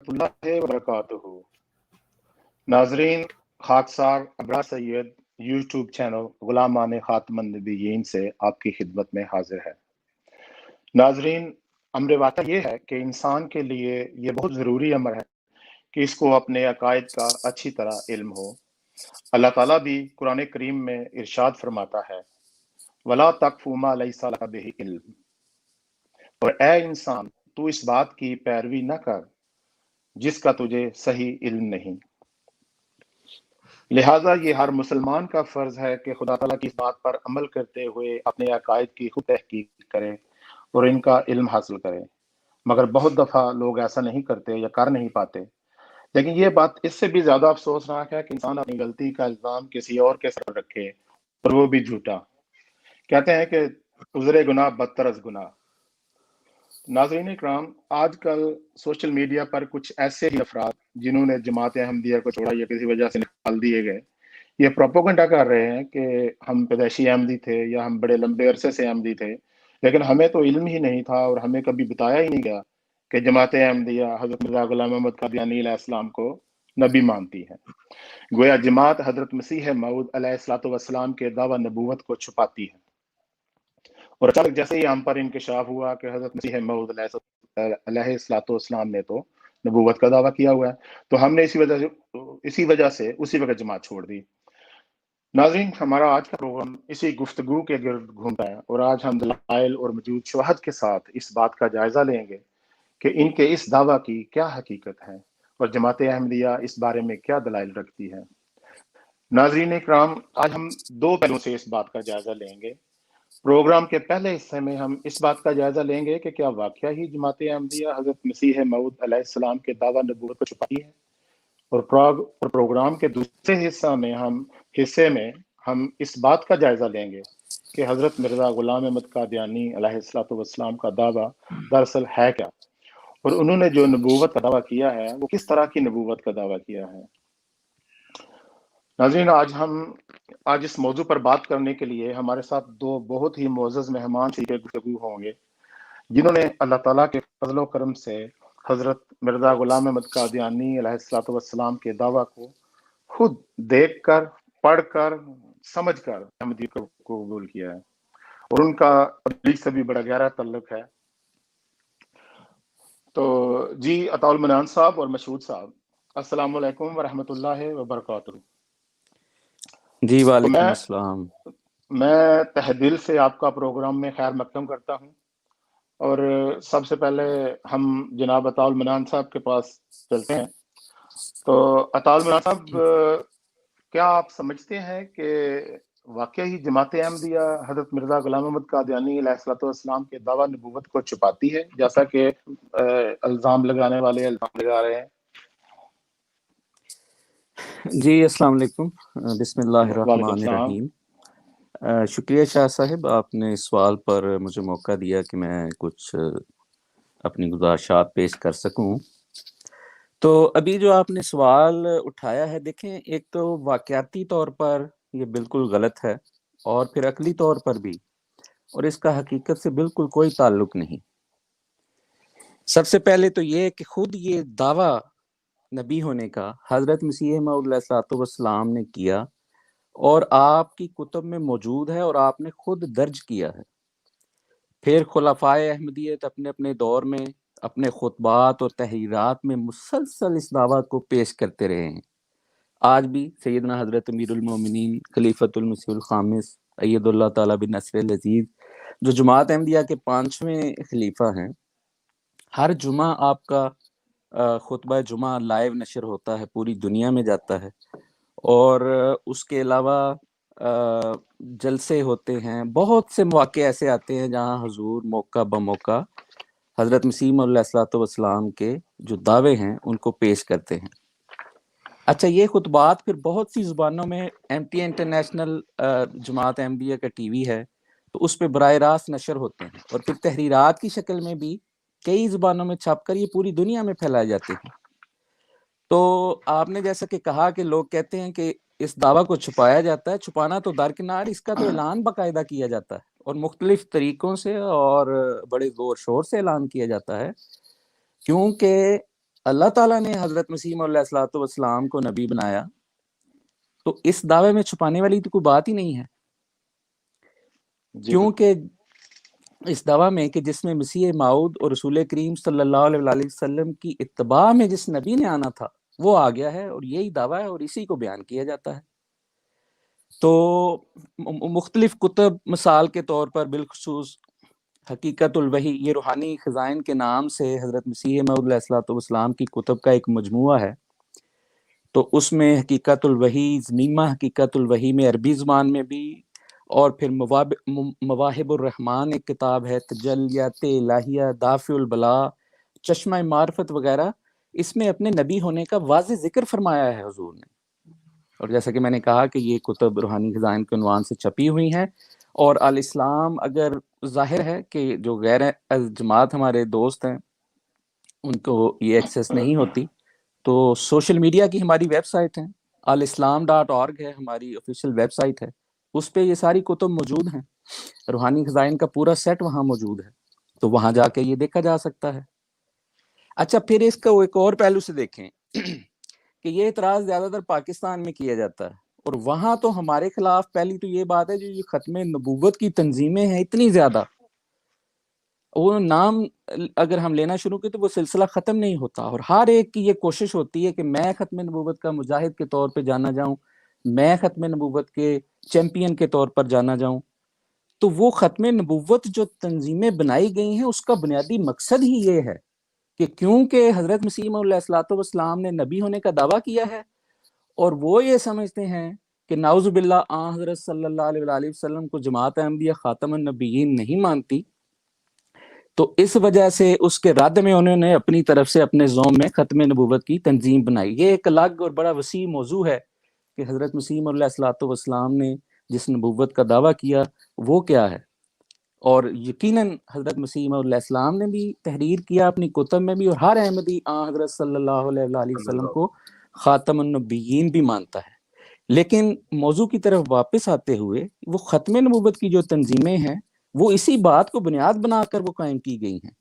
اللہ وبرکاتہ۔ ناظرین، خاکسار ابرار سید YouTube channel غلامان خاتم النبیین سے آپ کی خدمت میں حاضر ہے۔ ناظرین، امر واقع یہ ہے کہ انسان کے لیے یہ بہت ضروری امر ہے کہ اس کو اپنے عقائد کا اچھی طرح علم ہو۔ اللہ تعالیٰ بھی قرآن کریم میں ارشاد فرماتا ہے وَلَا تَقْفُ مَا لَيْسَ لَكَ بِهِ علم، اور اے انسان تو اس بات کی پیروی نہ کر جس کا تجھے صحیح علم نہیں۔ لہٰذا یہ ہر مسلمان کا فرض ہے کہ خدا تعالیٰ کی اس بات پر عمل کرتے ہوئے اپنے عقائد کی خود تحقیق کرے اور ان کا علم حاصل کرے، مگر بہت دفعہ لوگ ایسا نہیں کرتے یا کر نہیں پاتے۔ لیکن یہ بات اس سے بھی زیادہ افسوسناک ہے کہ انسان اپنی غلطی کا الزام کسی اور کے سر رکھے، اور وہ بھی جھوٹا۔ کہتے ہیں کہ عذر گناہ بدتر از گناہ۔ ناظرین اکرام، آج کل سوشل میڈیا پر کچھ ایسے ہی افراد جنہوں نے جماعت احمدیہ کو چھوڑا یا کسی وجہ سے نکال دیے گئے، یہ پروپیگنڈا کر رہے ہیں کہ ہم پیدائشی احمدی تھے یا ہم بڑے لمبے عرصے سے احمدی تھے، لیکن ہمیں تو علم ہی نہیں تھا اور ہمیں کبھی بتایا ہی نہیں گیا کہ جماعت احمدیہ حضرت مرزا غلام احمد قادیانی علیہ السلام کو نبی مانتی ہے۔ گویا جماعت حضرت مسیح موعود علیہ السلام کے دعوی نبوت کو چھپاتی ہے، اور اچانک جیسے ہی ہم پر انکشاف ہوا کہ حضرت مسیح موعود علیہ السلام نے تو نبوت کا دعویٰ کیا ہوا ہے، تو ہم نے اسی وجہ سے اسی وقت جماعت چھوڑ دی۔ ناظرین، ہمارا آج کا پروگرام اسی گفتگو کے گرد گھومتا ہے، اور آج ہم دلائل اور موجود شواہد کے ساتھ اس بات کا جائزہ لیں گے کہ ان کے اس دعویٰ کی کیا حقیقت ہے اور جماعت احمدیہ اس بارے میں کیا دلائل رکھتی ہے۔ ناظرین اکرام، آج ہم دو پہلوؤں سے اس بات کا جائزہ لیں گے۔ پروگرام کے پہلے حصے میں ہم اس بات کا جائزہ لیں گے کہ کیا واقعہ ہی جماعت احمدیہ حضرت مسیح موعود علیہ السلام کے دعویٰ نبوت کو چھپاتی ہے، اور پروگرام کے دوسرے حصے میں ہم اس بات کا جائزہ لیں گے کہ حضرت مرزا غلام احمد قادیانی علیہ السلام کا دعویٰ دراصل ہے کیا، اور انہوں نے جو نبوت کا دعویٰ کیا ہے وہ کس طرح کی نبوت کا دعویٰ کیا ہے۔ ناظرین، آج اس موضوع پر بات کرنے کے لیے ہمارے ساتھ دو بہت ہی معزز مہمان شریک گفتگو ہوں گے، جنہوں نے اللہ تعالیٰ کے فضل و کرم سے حضرت مرزا غلام احمد قادیانی علیہ السلام کے دعویٰ کو خود دیکھ کر، پڑھ کر، سمجھ کر احمدی کو قبول کیا ہے، اور ان کا تبلیغ سے بھی بڑا گہرا تعلق ہے۔ تو جی، عطاء المنان صاحب اور مسعود صاحب، السلام علیکم ورحمۃ اللہ وبرکاتہ۔ جی وعلیکم السلام۔ میں تہ دل سے آپ کا پروگرام میں خیر مقدم کرتا ہوں، اور سب سے پہلے ہم جناب عطاء المنان صاحب کے پاس چلتے ہیں۔ تو عطاء المنان صاحب، کیا آپ سمجھتے ہیں کہ واقعی ہی جماعت احمدیہ حضرت مرزا غلام احمد قادیانی علیہ السلام کے دعویٰ نبوت کو چھپاتی ہے، جیسا کہ الزام لگانے والے الزام لگا رہے ہیں؟ جی السلام علیکم، بسم اللہ الرحمن الرحیم۔ شکریہ شاہ صاحب، آپ نے اس سوال پر مجھے موقع دیا کہ میں کچھ اپنی گزارشات پیش کر سکوں۔ تو ابھی جو آپ نے سوال اٹھایا ہے، دیکھیں، ایک تو واقعاتی طور پر یہ بالکل غلط ہے، اور پھر عقلی طور پر بھی، اور اس کا حقیقت سے بالکل کوئی تعلق نہیں۔ سب سے پہلے تو یہ کہ خود یہ دعویٰ نبی ہونے کا حضرت مسیح موعود علیہ السلام نے کیا، اور آپ کی کتب میں موجود ہے، اور آپ نے خود درج کیا ہے۔ پھر خلفائے احمدیت اپنے اپنے دور میں اپنے خطبات اور تحریرات میں مسلسل اس دعویٰ کو پیش کرتے رہے ہیں۔ آج بھی سیدنا حضرت امیر المومنین خلیفۃ المسیح الخامس اید اللہ تعالیٰ بنصر العزیز، جو جماعت احمدیہ کے 5ویں خلیفہ ہیں، ہر جمعہ آپ کا خطبہ جمعہ لائیو نشر ہوتا ہے، پوری دنیا میں جاتا ہے، اور اس کے علاوہ جلسے ہوتے ہیں، بہت سے مواقع ایسے آتے ہیں جہاں حضور موقع بموقع حضرت مسیح موعود علیہ السلام کے جو دعوے ہیں ان کو پیش کرتے ہیں۔ اچھا، یہ خطبات پھر بہت سی زبانوں میں MTA انٹرنیشنل جماعت احمدیہ کا ٹی وی ہے، تو اس پہ براہ راست نشر ہوتے ہیں، اور پھر تحریرات کی شکل میں بھی کئی زبانوں میں چھپ کر یہ پوری دنیا میں پھیلائے جاتے ہیں۔ تو آپ نے جیسا کہ کہا کہ لوگ کہتے ہیں کہ اس دعویٰ کو چھپایا جاتا ہے، چھپانا تو درکنار، اس کا تو اعلان باقاعدہ کیا جاتا ہے، اور مختلف طریقوں سے اور بڑے زور شور سے اعلان کیا جاتا ہے، کیونکہ اللہ تعالیٰ نے حضرت مسیح علیہ الصلوۃ والسلام کو نبی بنایا، تو اس دعوے میں چھپانے والی تو کوئی بات ہی نہیں ہے، کیونکہ اس دعویٰ میں کہ جس میں مسیح موعود اور رسول کریم صلی اللہ علیہ وسلم کی اتباع میں جس نبی نے آنا تھا وہ آ گیا ہے، اور یہی دعویٰ ہے اور اسی کو بیان کیا جاتا ہے۔ تو مختلف کتب مثال کے طور پر بالخصوص حقیقت الوحی، یہ روحانی خزائن کے نام سے حضرت مسیح موعود علیہ الصلوۃ والسلام کی کتب کا ایک مجموعہ ہے، تو اس میں حقیقت الوحی، ضمیمہ حقیقت الوحی میں عربی زبان میں بھی، اور پھر مواہب الرحمن ایک کتاب ہے، تجلیات الہیہ، دافع البلا، چشمہ معرفت وغیرہ، اس میں اپنے نبی ہونے کا واضح ذکر فرمایا ہے حضور نے۔ اور جیسا کہ میں نے کہا کہ یہ کتب روحانی خزائن کے عنوان سے چھپی ہوئی ہیں، اور الاسلام، اگر ظاہر ہے کہ جو غیر جماعت ہمارے دوست ہیں ان کو یہ ایکسیس نہیں ہوتی، تو سوشل میڈیا کی ہماری ویب سائٹ ہے، alislam.org ہے ہماری آفیشیل ویب سائٹ ہے، اس پہ یہ ساری کتب موجود ہیں، روحانی خزائن کا پورا سیٹ وہاں موجود ہے، تو وہاں جا کے یہ دیکھا جا سکتا ہے۔ اچھا، پھر اس کو ایک اور پہلو سے دیکھیں کہ یہ اعتراض زیادہ تر پاکستان میں کیا جاتا ہے، اور وہاں تو ہمارے خلاف پہلی تو یہ بات ہے جو یہ ختم نبوت کی تنظیمیں ہیں اتنی زیادہ، وہ نام اگر ہم لینا شروع کریں تو وہ سلسلہ ختم نہیں ہوتا، اور ہر ایک کی یہ کوشش ہوتی ہے کہ میں ختم نبوت کا مجاہد کے طور پہ جانا جاؤں، میں ختم نبوت کے چیمپئن کے طور پر جانا جاؤں۔ تو وہ ختم نبوت جو تنظیمیں بنائی گئی ہیں اس کا بنیادی مقصد ہی یہ ہے کہ کیونکہ حضرت مسیح علیہ الصلوۃ والسلام نے نبی ہونے کا دعویٰ کیا ہے، اور وہ یہ سمجھتے ہیں کہ نعوذ باللہ حضرت صلی اللہ علیہ وآلہ وسلم کو جماعت احمدیہ خاتم النبیین نہیں مانتی، تو اس وجہ سے اس کے رد میں انہوں نے اپنی طرف سے اپنے زوم میں ختم نبوت کی تنظیم بنائی۔ یہ ایک الگ اور بڑا وسیع موضوع ہے کہ حضرت مسیح علیہ الصلوۃ والسلام نے جس نبوت کا دعویٰ کیا وہ کیا ہے، اور یقیناً حضرت مسیح علیہ السلام نے بھی تحریر کیا اپنی کتب میں بھی، اور ہر احمدی حضرت صلی اللہ علیہ وآلہ وسلم کو خاتم النبیین بھی مانتا ہے۔ لیکن موضوع کی طرف واپس آتے ہوئے، وہ ختم نبوت کی جو تنظیمیں ہیں وہ اسی بات کو بنیاد بنا کر وہ قائم کی گئی ہیں۔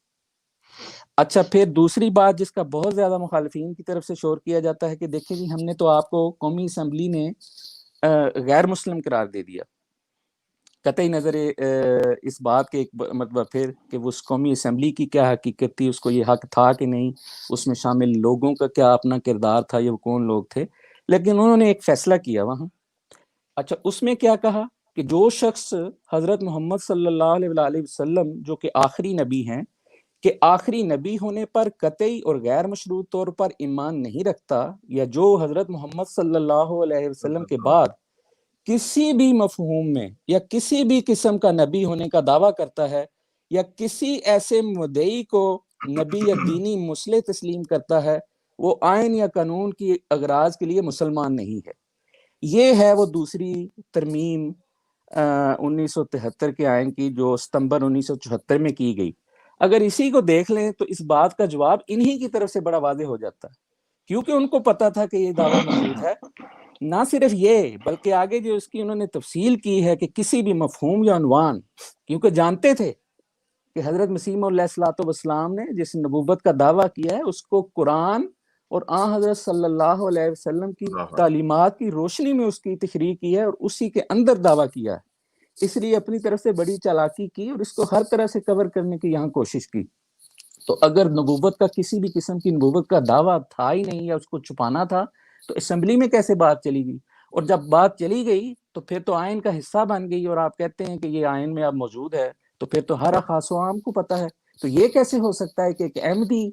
اچھا، پھر دوسری بات جس کا بہت زیادہ مخالفین کی طرف سے شور کیا جاتا ہے کہ دیکھیں جی ہم نے تو آپ کو قومی اسمبلی نے غیر مسلم قرار دے دیا، قطعی نظر اس بات کے ایک مرتبہ پھر کہ وہ اس قومی اسمبلی کی کیا حقیقت تھی، اس کو یہ حق تھا کہ نہیں، اس میں شامل لوگوں کا کیا اپنا کردار تھا، یہ وہ کون لوگ تھے، لیکن انہوں نے ایک فیصلہ کیا وہاں۔ اچھا، اس میں کیا کہا کہ جو شخص حضرت محمد صلی اللہ علیہ وآلہ وسلم جو کہ آخری نبی ہیں، کہ آخری نبی ہونے پر قطعی اور غیر مشروط طور پر ایمان نہیں رکھتا، یا جو حضرت محمد صلی اللہ علیہ وسلم کے بعد کسی بھی مفہوم میں یا کسی بھی قسم کا نبی ہونے کا دعویٰ کرتا ہے، یا کسی ایسے مدعی کو نبی یا دینی مسئلے تسلیم کرتا ہے، وہ آئین یا قانون کی اغراض کے لیے مسلمان نہیں ہے۔ یہ ہے وہ دوسری ترمیم 1973 کے آئین کی جو ستمبر 1974 میں کی گئی۔ اگر اسی کو دیکھ لیں تو اس بات کا جواب انہی کی طرف سے بڑا واضح ہو جاتا ہے، کیونکہ ان کو پتا تھا کہ یہ دعویٰ موجود ہے۔ نہ صرف یہ بلکہ آگے جو اس کی انہوں نے تفصیل کی ہے کہ کسی بھی مفہوم یا عنوان، کیونکہ جانتے تھے کہ حضرت مسیح علیہ الصلوۃ والسلام نے جس نبوت کا دعویٰ کیا ہے اس کو قرآن اور حضرت صلی اللہ علیہ وسلم کی تعلیمات کی روشنی میں اس کی تشریح کی ہے، اور اسی کے اندر دعویٰ کیا ہے۔ اس لیے اپنی طرف سے بڑی چالاکی کی اور اس کو ہر طرح سے کور کرنے کی یہاں کوشش کی۔ تو اگر نبوت کا کسی بھی قسم کی نبوت کا دعویٰ تھا ہی نہیں یا اس کو چھپانا تھا تو اسمبلی میں کیسے بات چلی گئی؟ اور جب بات چلی گئی تو پھر تو آئین کا حصہ بن گئی، اور آپ کہتے ہیں کہ یہ آئین میں اب موجود ہے، تو پھر تو ہر خاص و عام کو پتہ ہے۔ تو یہ کیسے ہو سکتا ہے کہ ایک احمدی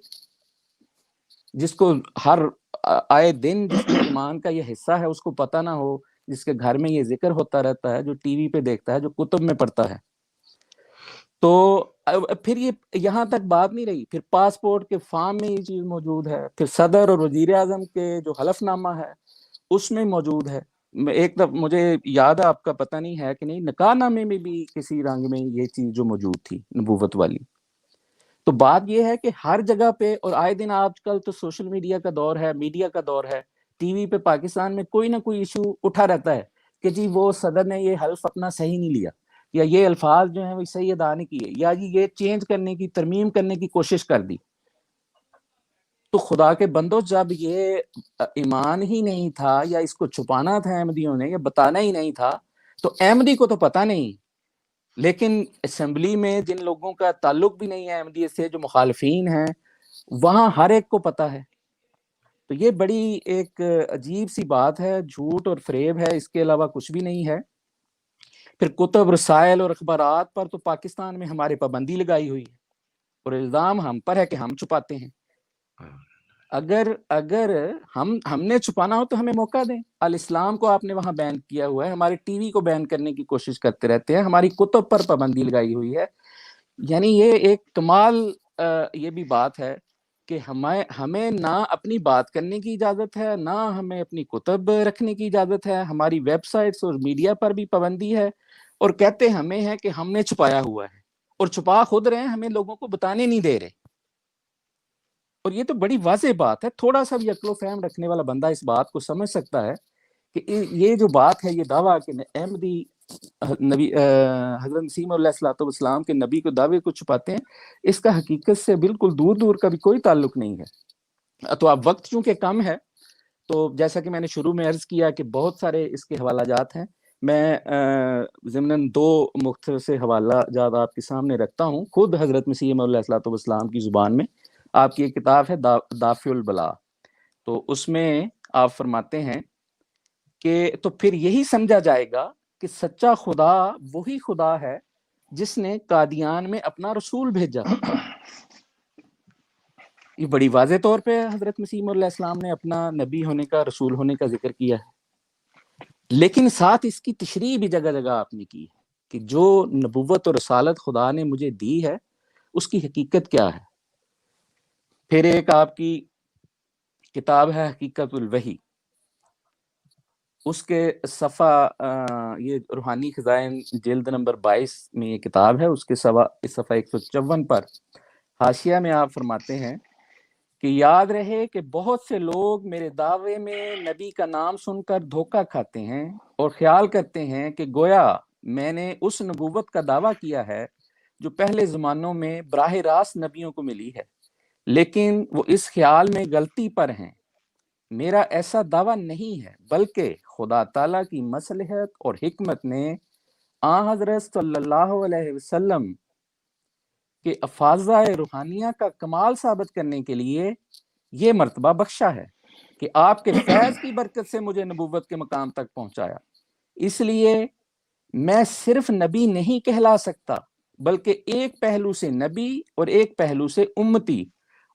جس کو ہر آئے دن جس کے ایمان کا یہ حصہ ہے اس کو پتہ نہ ہو، جس کے گھر میں یہ ذکر ہوتا رہتا ہے، جو ٹی وی پہ دیکھتا ہے، جو کتب میں پڑھتا ہے؟ تو پھر یہ یہاں تک بات نہیں رہی، پھر پاسپورٹ کے فارم میں یہ چیز موجود ہے، پھر صدر اور وزیر اعظم کے جو حلف نامہ ہے اس میں موجود ہے۔ ایک دفعہ مجھے یاد ہے، آپ کا پتہ نہیں ہے کہ نہیں، نکاح نامے میں بھی کسی رنگ میں یہ چیز جو موجود تھی نبوت والی۔ تو بات یہ ہے کہ ہر جگہ پہ، اور آئے دن آج کل تو سوشل میڈیا کا دور ہے، میڈیا کا دور ہے، ٹی وی پہ پاکستان میں کوئی نہ کوئی ایشو اٹھا رہتا ہے کہ جی وہ صدر نے یہ حلف اپنا صحیح نہیں لیا، یا یہ الفاظ جو ہیں وہ صحیح ادا نہیں کیے، یا یہ چینج کرنے کی، ترمیم کرنے کی کوشش کر دی۔ تو خدا کے بندو، جب یہ ایمان ہی نہیں تھا یا اس کو چھپانا تھا احمدیوں نے یا بتانا ہی نہیں تھا، تو احمدی کو تو پتہ نہیں، لیکن اسمبلی میں جن لوگوں کا تعلق بھی نہیں ہے احمدیت سے، جو مخالفین ہیں، وہاں ہر ایک کو پتہ ہے۔ تو یہ بڑی ایک عجیب سی بات ہے، جھوٹ اور فریب ہے، اس کے علاوہ کچھ بھی نہیں ہے۔ پھر کتب، رسائل اور اخبارات پر تو پاکستان میں ہمارے پابندی لگائی ہوئی ہے، اور الزام ہم پر ہے کہ ہم چھپاتے ہیں۔ اگر ہم نے چھپانا ہو تو ہمیں موقع دیں۔ الاسلام کو آپ نے وہاں بین کیا ہوا ہے، ہمارے ٹی وی کو بین کرنے کی کوشش کرتے رہتے ہیں، ہماری کتب پر پابندی لگائی ہوئی ہے۔ یعنی یہ ایک کمال یہ بھی بات ہے کہ ہمیں نہ اپنی بات کرنے کی اجازت ہے، نہ ہمیں اپنی کتب رکھنے کی اجازت ہے، ہماری ویب سائٹس اور میڈیا پر بھی پابندی ہے، اور کہتے ہمیں ہے کہ ہم نے چھپایا ہوا ہے، اور چھپا خود رہے ہیں، ہمیں لوگوں کو بتانے نہیں دے رہے۔ اور یہ تو بڑی واضح بات ہے، تھوڑا سا بھی عقل و فہم رکھنے والا بندہ اس بات کو سمجھ سکتا ہے کہ یہ جو بات ہے، یہ دعویٰ کہ احمدی نبی حضرت مسیح علیہ الصلوۃ والسلام کے نبی کو دعوے کو چھپاتے ہیں، اس کا حقیقت سے بالکل دور دور کا بھی کوئی تعلق نہیں ہے۔ تو اب وقت چونکہ کم ہے، تو جیسا کہ میں نے شروع میں عرض کیا کہ بہت سارے اس کے حوالہ جات ہیں، میں ضمناً 2 مختصر سے حوالہ جات آپ کے سامنے رکھتا ہوں، خود حضرت مسیح علیہ الصلوۃ والسلام کی زبان میں۔ آپ کی ایک کتاب ہے دافع البلا، تو اس میں آپ فرماتے ہیں کہ تو پھر یہی سمجھا جائے گا کہ سچا خدا وہی خدا ہے جس نے قادیان میں اپنا رسول بھیجا۔ یہ بڑی واضح طور پہ حضرت مسیح علیہ السلام نے اپنا نبی ہونے کا، رسول ہونے کا ذکر کیا ہے، لیکن ساتھ اس کی تشریح بھی جگہ جگہ آپ نے کی ہے کہ جو نبوت اور رسالت خدا نے مجھے دی ہے اس کی حقیقت کیا ہے۔ پھر ایک آپ کی کتاب ہے حقیقت الوحی، اس کے صفحہ یہ روحانی خزائن جلد نمبر 22 میں یہ کتاب ہے، اس کے صفحہ 154 پر حاشیہ میں آپ فرماتے ہیں کہ یاد رہے کہ بہت سے لوگ میرے دعوے میں نبی کا نام سن کر دھوکہ کھاتے ہیں اور خیال کرتے ہیں کہ گویا میں نے اس نبوت کا دعویٰ کیا ہے جو پہلے زمانوں میں براہ راست نبیوں کو ملی ہے، لیکن وہ اس خیال میں غلطی پر ہیں۔ میرا ایسا دعویٰ نہیں ہے، بلکہ خدا تعالیٰ کی مصلحت اور حکمت نے آن حضرت صلی اللہ علیہ وسلم کہ افاضہ روحانیہ کا کمال ثابت کرنے کے لیے یہ مرتبہ بخشا ہے کہ آپ کے فیض کی برکت سے مجھے نبوت کے مقام تک پہنچایا۔ اس لیے میں صرف نبی نہیں کہلا سکتا، بلکہ ایک پہلو سے نبی اور ایک پہلو سے امتی،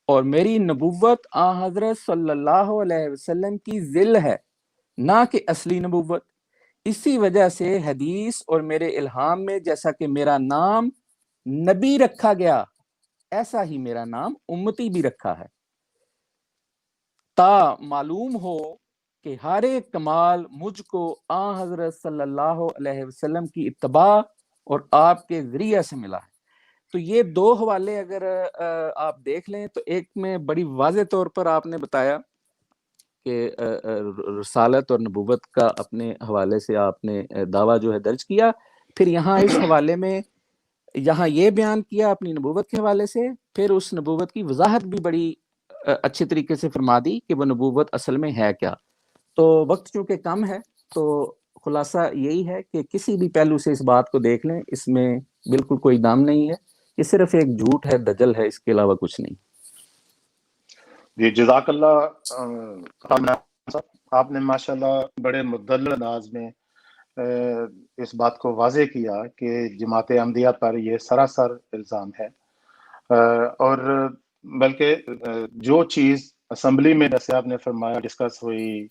اور میری نبوت آن حضرت صلی اللہ علیہ وسلم کی ذل ہے، نہ کہ اصلی نبوت۔ اسی وجہ سے حدیث اور میرے الہام میں جیسا کہ میرا نام نبی رکھا گیا، ایسا ہی میرا نام امتی بھی رکھا ہے، تا معلوم ہو کہ ہر ایک کمال مجھ کو آن حضرت صلی اللہ علیہ وسلم کی اتباع اور آپ کے ذریعہ سے ملا ہے۔ تو یہ 2 حوالے اگر آپ دیکھ لیں تو ایک میں بڑی واضح طور پر آپ نے بتایا کہ رسالت اور نبوت کا اپنے حوالے سے آپ نے دعویٰ جو ہے درج کیا، پھر یہاں اس حوالے میں یہاں یہ بیان کیا اپنی نبوت کے حوالے سے، پھر اس نبوت کی وضاحت بھی بڑی اچھے طریقے سے فرما دی کہ وہ نبوت اصل میں ہے کیا۔ تو وقت چونکہ کم ہے، تو خلاصہ یہی ہے کہ کسی بھی پہلو سے اس بات کو دیکھ لیں، اس میں بالکل کوئی دام نہیں ہے، یہ صرف ایک جھوٹ ہے، دجل ہے، اس کے علاوہ کچھ نہیں۔ جی جزاک اللہ آپ نے ماشاءاللہ بڑے مدلل انداز میں اس بات کو واضح کیا کہ جماعت احمدیہ پر یہ سراسر الزام ہے، اور بلکہ جو چیز اسمبلی میں جیسے آپ نے فرمایا ڈسکس ہوئی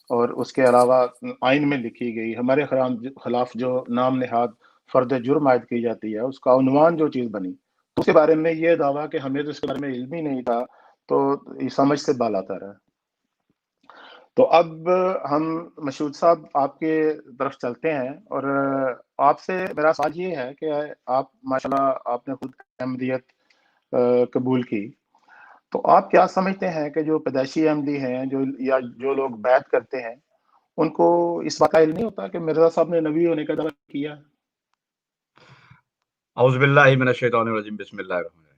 اور اس کے علاوہ آئین میں لکھی گئی، ہمارے خلاف جو نام نہاد فرد جرم عائد کی جاتی ہے، اس کا عنوان جو چیز بنی، اس کے بارے میں یہ دعویٰ کہ ہمیں تو اس کے بارے میں علم ہی نہیں تھا، تو یہ سمجھ سے بالاتر ہے۔ تو اب ہم مشہود صاحب آپ کے طرف چلتے ہیں، اور آپ سے میرا سوال یہ ہے کہ آپ ماشاءاللہ آپ نے خود احمدیت قبول کی، تو آپ کیا سمجھتے ہیں کہ جو پیدائشی احمدی ہیں یا جو لوگ بیعت کرتے ہیں، ان کو اس بات کا علم نہیں ہوتا کہ مرزا صاحب نے نبی ہونے کا دعویٰ کیا؟ اعوذ باللہ من الشیطان الرجیم، بسم اللہ الرحمن الرحیم۔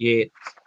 یہ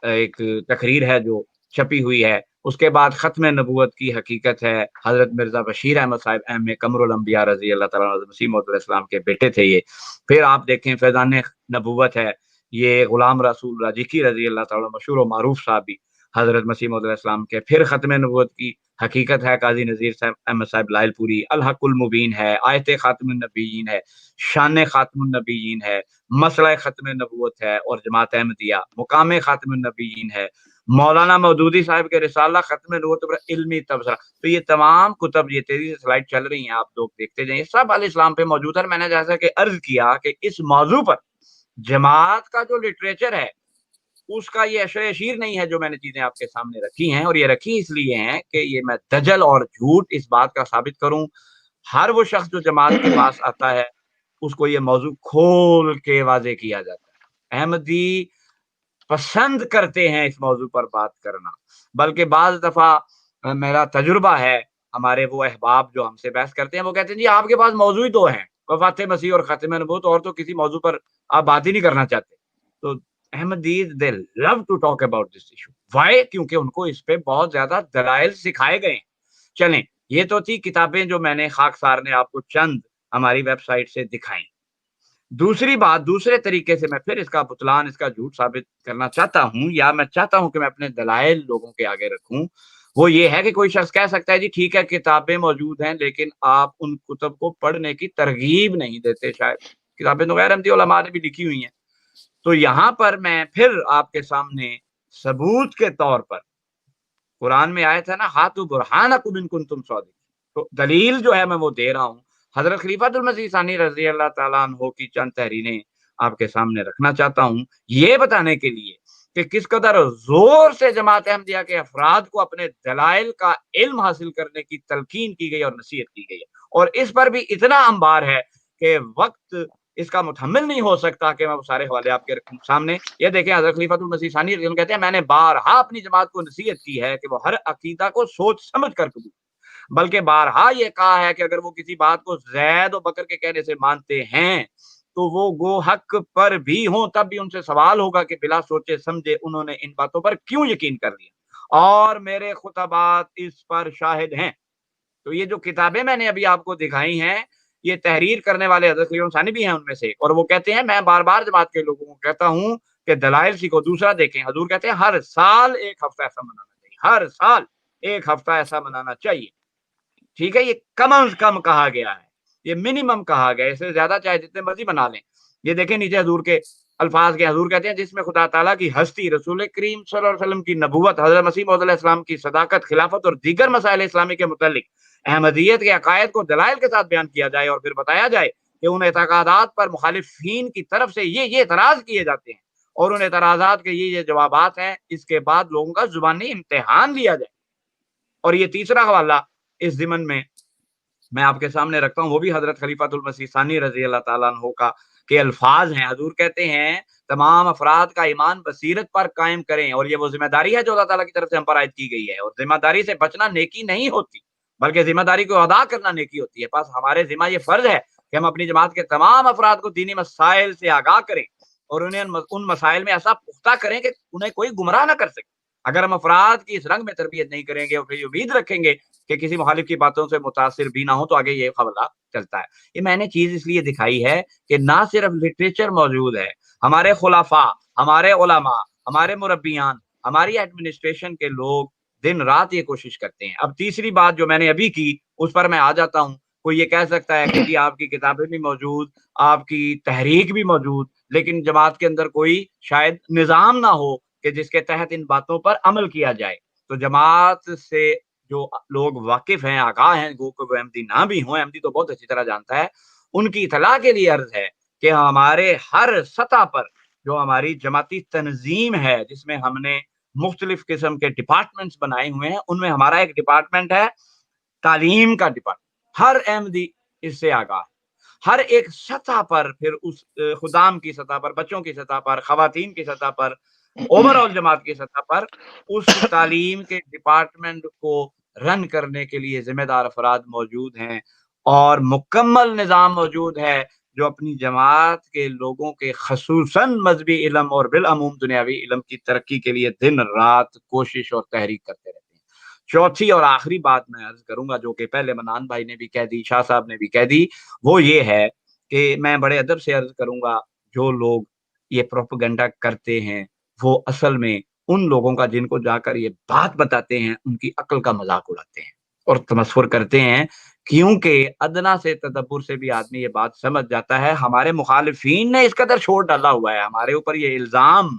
ایک تقریر ہے جو چھپی ہوئی ہے. اس کے بعد ختم نبوت کی حقیقت ہے, حضرت مرزا بشیر احمد صاحب اہم قمر الانبیاء رضی اللہ تعالیٰ عنہ, مسیح موعود علیہ السلام کے بیٹے تھے یہ. پھر آپ دیکھیں فیضان نبوت ہے, یہ غلام رسول راجیکی رضی اللہ تعالیٰ مشہور و معروف صحابی حضرت مسیح موعود علیہ السلام کے. پھر ختم نبوت کی حقیقت ہے قاضی نذیر صاحب احمد صاحب لائل پوری, الحق المبین ہے, آیت خاتم النبیین ہے, شان خاتم النبیین ہے, مسئلہ ختم نبوت ہے, اور جماعت احمدیہ مقام خاتم النبیین ہے, مولانا مودودی صاحب کے رسالہ ختم نبوت پر علمی تبصرہ. تو یہ تمام کتب, یہ تیزی سے سلائڈ چل رہی ہیں, آپ لوگ دیکھتے جائیں, سب علیہ السلام پہ موجود ہے. میں نے جیسا کہ عرض کیا کہ اس موضوع پر جماعت کا جو لٹریچر ہے اس کا یہ اشر اشیر نہیں ہے جو میں نے چیزیں آپ کے سامنے رکھی ہیں, اور یہ رکھی اس لیے ہیں کہ یہ میں دجل اور جھوٹ اس بات کا ثابت کروں. ہر وہ شخص جو جماعت کے پاس آتا ہے اس کو یہ موضوع کھول کے واضح کیا جاتا ہے. احمدی پسند کرتے ہیں اس موضوع پر بات کرنا, بلکہ بعض دفعہ میرا تجربہ ہے, ہمارے وہ احباب جو ہم سے بحث کرتے ہیں وہ کہتے ہیں جی آپ کے پاس موضوع ہی دو ہیں, وفات مسیح اور ختم نبوت, اور تو کسی موضوع پر آپ بات ہی نہیں کرنا چاہتے. تو Ahmadis they love to talk about this issue. Why? کیونکہ ان کو اس پہ بہت زیادہ دلائل سکھائے گئے ہیں. چلیں, یہ تو تھی کتابیں جو میں نے خاکسار نے آپ کو چند ہماری ویب سائٹ سے دکھائیں. دوسری بات, دوسرے طریقے سے میں پھر اس کا بطلان, اس کا جھوٹ ثابت کرنا چاہتا ہوں, یا میں چاہتا ہوں کہ میں اپنے دلائل لوگوں کے آگے رکھوں. وہ یہ ہے کہ کوئی شخص کہہ سکتا ہے جی ٹھیک ہے کتابیں موجود ہیں لیکن آپ ان کتب کو پڑھنے کی ترغیب نہیں دیتے. شاید کتابیں تو غیر احمدی علماء نے بھی لکھی ہوئی ہیں. تو یہاں پر میں پھر آپ کے سامنے ثبوت کے طور پر, قرآن میں آیا تھا نا ہاتھو برہانکم ان کنتم صادقین, تو دلیل جو ہے میں وہ دے رہا ہوں. حضرت خلیفۃ المسیح ثانی رضی اللہ تعالیٰ عنہ کی چند تحریریں آپ کے سامنے رکھنا چاہتا ہوں, یہ بتانے کے لیے کہ کس قدر زور سے جماعت احمدیہ کے افراد کو اپنے دلائل کا علم حاصل کرنے کی تلقین کی گئی اور نصیحت کی گئی ہے. اور اس پر بھی اتنا انبار ہے کہ وقت اس کا متحمل نہیں ہو سکتا کہ میں وہ سارے حوالے آپ کے سامنے. یہ دیکھیں حضرت خلیفۃ المسیح ثانی کہتے ہیں میں نے بارہا اپنی جماعت کو نصیحت کی ہے کہ وہ ہر عقیدہ کو سوچ سمجھ کر قبول, بلکہ بارہا یہ کہا ہے کہ اگر وہ کسی بات کو زید و بکر کے کہنے سے مانتے ہیں تو وہ گو حق پر بھی ہوں, تب بھی ان سے سوال ہوگا کہ بلا سوچے سمجھے انہوں نے ان باتوں پر کیوں یقین کر لیا, اور میرے خطبات اس پر شاہد ہیں. تو یہ جو کتابیں میں نے ابھی آپ کو دکھائی ہیں یہ تحریر کرنے والے حضرت خلیفہ ثانی بھی ہیں ان میں سے, اور وہ کہتے ہیں میں بار بار جماعت کے لوگوں کو کہتا ہوں کہ دلائل سیکھو. دوسرا دیکھیں, حضور کہتے ہیں ہر سال ایک ہفتہ ایسا منانا چاہیے, ہر سال ایک ہفتہ ایسا منانا چاہیے. ٹھیک ہے, یہ کم از کم کہا گیا ہے, یہ منیمم کہا گیا ہے, اس سے زیادہ چاہے جتنے مرضی بنا لیں. یہ دیکھیں نیچے حضور کے الفاظ کے, حضور کہتے ہیں جس میں خدا تعالیٰ کی ہستی, رسول کریم صلی اللہ علیہ وسلم کی نبوت, حضرت مسیح موعود علیہ السلام کی صداقت, خلافت اور دیگر مسائل اسلامی کے متعلق احمدیت کے عقائد کو دلائل کے ساتھ بیان کیا جائے, اور پھر بتایا جائے کہ ان اعتقادات پر مخالفین کی طرف سے یہ اعتراض کیے جاتے ہیں اور ان اعتراضات کے یہ جوابات ہیں. اس کے بعد لوگوں کا زبانی امتحان لیا جائے. اور یہ تیسرا حوالہ اس ضمن میں آپ کے سامنے رکھتا ہوں, وہ بھی حضرت خلیفۃ المسیح ثانی رضی اللہ تعالیٰ عنہ کا کے الفاظ ہیں. حضور کہتے ہیں تمام افراد کا ایمان بصیرت پر قائم کریں, اور یہ وہ ذمہ داری ہے جو اللہ تعالیٰ کی طرف سے ہم پر عائد کی گئی ہے, اور ذمہ داری سے بچنا نیکی نہیں ہوتی بلکہ ذمہ داری کو ادا کرنا نیکی ہوتی ہے. بس ہمارے ذمہ یہ فرض ہے کہ ہم اپنی جماعت کے تمام افراد کو دینی مسائل سے آگاہ کریں اور انہیں ان مسائل میں ایسا پختہ کریں کہ انہیں کوئی گمراہ نہ کر سکے. اگر ہم افراد کی اس رنگ میں تربیت نہیں کریں گے اور پھر امید رکھیں گے کہ کسی مخالف کی باتوں سے متاثر بھی نہ ہو, تو آگے یہ خبر چلتا ہے. یہ میں نے چیز اس لیے دکھائی ہے کہ نہ صرف لٹریچر موجود ہے, ہمارے خلفاء, ہمارے علماء, ہمارے مربیان, ہماری ایڈمنسٹریشن کے لوگ دن رات یہ کوشش کرتے ہیں. اب تیسری بات جو میں نے ابھی کی اس پر میں آ جاتا ہوں. کوئی یہ کہہ سکتا ہے کہ جی آپ کی کتابیں بھی موجود, آپ کی تحریک بھی موجود, لیکن جماعت کے اندر کوئی شاید نظام نہ ہو کہ جس کے تحت ان باتوں پر عمل کیا جائے. تو جماعت سے جو لوگ واقف ہیں, آگاہ ہیں, گو کہ وہ احمدی نہ بھی ہوں, احمدی تو بہت اچھی طرح جانتا ہے, ان کی اطلاع کے لیے عرض ہے کہ ہمارے ہر سطح پر جو ہماری جماعتی تنظیم ہے جس میں ہم نے مختلف قسم کے ڈپارٹمنٹس بنائے ہوئے ہیں, ان میں ہمارا ایک ڈپارٹمنٹ ہے تعلیم کا ڈپارٹمنٹ. ہر احمدی اس سے آگاہ ہے, ہر ایک سطح پر, پھر اس خدام کی سطح پر, بچوں کی سطح پر, خواتین کی سطح پر, اوور آل جماعت کی سطح پر اس تعلیم کے ڈپارٹمنٹ کو رن کرنے کے لیے ذمہ دار افراد موجود ہیں, اور مکمل نظام موجود ہے جو اپنی جماعت کے لوگوں کے خصوصاً مذہبی علم اور بالعموم دنیاوی علم کی ترقی کے لیے دن رات کوشش اور تحریک کرتے رہتے ہیں۔ چوتھی اور آخری بات میں عرض کروں گا، جو کہ پہلے منان بھائی نے بھی کہہ دی، شاہ صاحب نے بھی کہہ دی، وہ یہ ہے کہ میں بڑے ادب سے عرض کروں گا، جو لوگ یہ پروپیگنڈا کرتے ہیں وہ اصل میں ان لوگوں کا جن کو جا کر یہ بات بتاتے ہیں ان کی عقل کا مذاق اڑاتے ہیں اور تمسخر کرتے ہیں، کیونکہ ادنا سے تدبر سے بھی آدمی یہ بات سمجھ جاتا ہے۔ ہمارے مخالفین نے اس قدر شور ڈالا ہوا ہے ہمارے اوپر، یہ الزام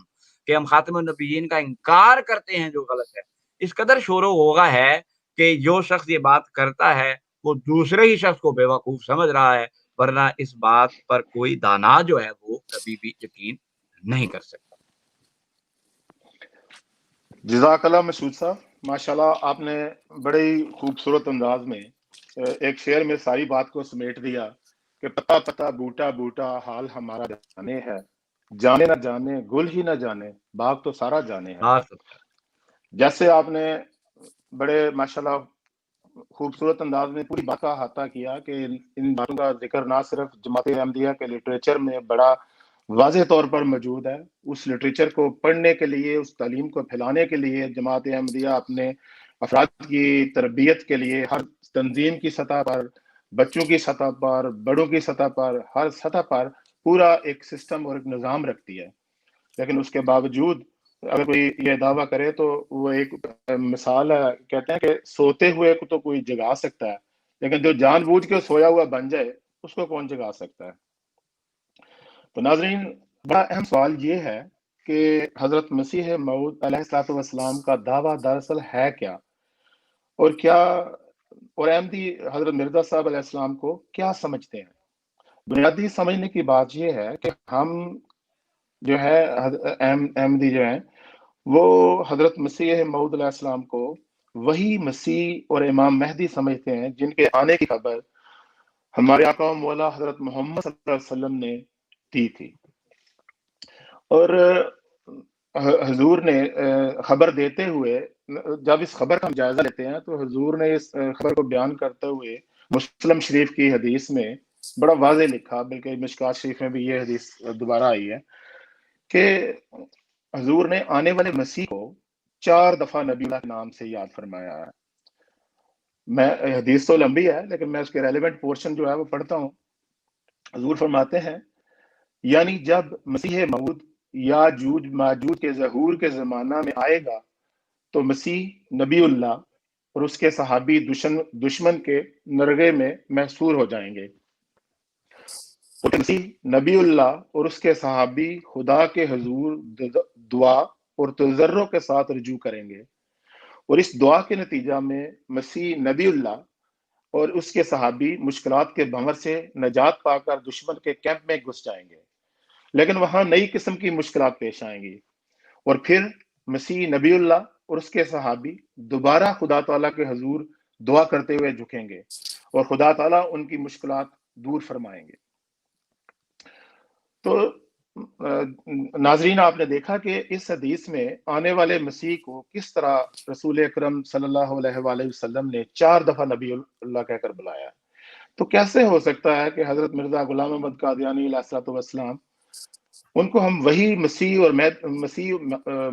کہ ہم خاتم النبیین کا انکار کرتے ہیں جو غلط ہے، اس قدر شور و غوغا ہے کہ جو شخص یہ بات کرتا ہے وہ دوسرے ہی شخص کو بیوقوف سمجھ رہا ہے، ورنہ اس بات پر کوئی دانا جو ہے وہ کبھی بھی یقین نہیں کر سکتا۔ جزاک اللہ مسعود صاحب، ماشاءاللہ آپ نے بڑے ہی خوبصورت انداز میں ایک شعر میں ساری بات کو سمیٹ دیا کہ پتا پتا بوٹا بوٹا حال ہمارا جانے ہے، جانے نہ جانے گل ہی نہ جانے باغ تو سارا جانے ہے۔ جیسے آپ نے بڑے ماشاءاللہ خوبصورت انداز میں پوری بات کا احاطہ کیا کہ ان باتوں کا ذکر نہ صرف جماعت احمدیہ کے لٹریچر میں بڑا واضح طور پر موجود ہے، اس لٹریچر کو پڑھنے کے لیے، اس تعلیم کو پھیلانے کے لیے جماعت احمدیہ اپنے افراد کی تربیت کے لیے ہر تنظیم کی سطح پر، بچوں کی سطح پر، بڑوں کی سطح پر، ہر سطح پر پورا ایک سسٹم اور ایک نظام رکھتی ہے۔ لیکن اس کے باوجود اگر کوئی یہ دعویٰ کرے تو وہ ایک مثال ہے، کہتے ہیں کہ سوتے ہوئے کو تو کوئی جگا سکتا ہے، لیکن جو جان بوجھ کے سویا ہوا بن جائے اس کو کون جگا سکتا ہے۔ تو ناظرین، بڑا اہم سوال یہ ہے کہ حضرت مسیح موعود علیہ الصلوۃ والسلام کا دعویٰ دراصل ہے کیا، اور کیا اور احمدی حضرت مرزا صاحب علیہ السلام کو کیا سمجھتے ہیں۔ بنیادی سمجھنے کی بات یہ ہے کہ ہم جو ہے احمدی جو ہیں وہ حضرت مسیح موعود علیہ السلام کو وہی مسیح اور امام مہدی سمجھتے ہیں جن کے آنے کی خبر ہمارے آقا و مولا حضرت محمد صلی اللہ علیہ وسلم نے دی تھی، اور حضور نے خبر دیتے ہوئے، جب اس خبر کا ہم جائزہ لیتے ہیں تو حضور نے اس خبر کو بیان کرتے ہوئے مسلم شریف کی حدیث میں بڑا واضح لکھا، بلکہ مشکات شریف میں بھی یہ حدیث دوبارہ آئی ہے کہ حضور نے آنے والے مسیح کو 4 دفعہ نبی اللہ کے نام سے یاد فرمایا ہے۔ میں حدیث تو لمبی ہے لیکن میں اس کے ریلیونٹ پورشن جو ہے وہ پڑھتا ہوں۔ حضور فرماتے ہیں، یعنی جب مسیح موعود یاجوج ماجوج کے ظہور کے زمانہ میں آئے گا تو مسیح نبی اللہ اور اس کے صحابی دشمن کے نرغے میں محصور ہو جائیں گے، اور مسیح نبی اللہ اور اس کے صحابی خدا کے حضور دعا اور تضرع کے ساتھ رجوع کریں گے، اور اس دعا کے نتیجہ میں مسیح نبی اللہ اور اس کے صحابی مشکلات کے بھنور سے نجات پا کر دشمن کے کیمپ میں گھس جائیں گے، لیکن وہاں نئی قسم کی مشکلات پیش آئیں گی، اور پھر مسیح نبی اللہ اور اس کے صحابی دوبارہ خدا تعالیٰ کے حضور دعا کرتے ہوئے جھکیں گے اور خدا تعالیٰ ان کی مشکلات دور فرمائیں گے۔ تو ناظرین، آپ نے دیکھا کہ اس حدیث میں آنے والے مسیح کو کس طرح رسول اکرم صلی اللہ علیہ وآلہ وسلم نے 4 دفعہ نبی اللہ کہہ کر بلایا۔ تو کیسے ہو سکتا ہے کہ حضرت مرزا غلام احمد قادیانی علیہ الصلوۃ والسلام ان کو ہم وہی مسیح اور مسیح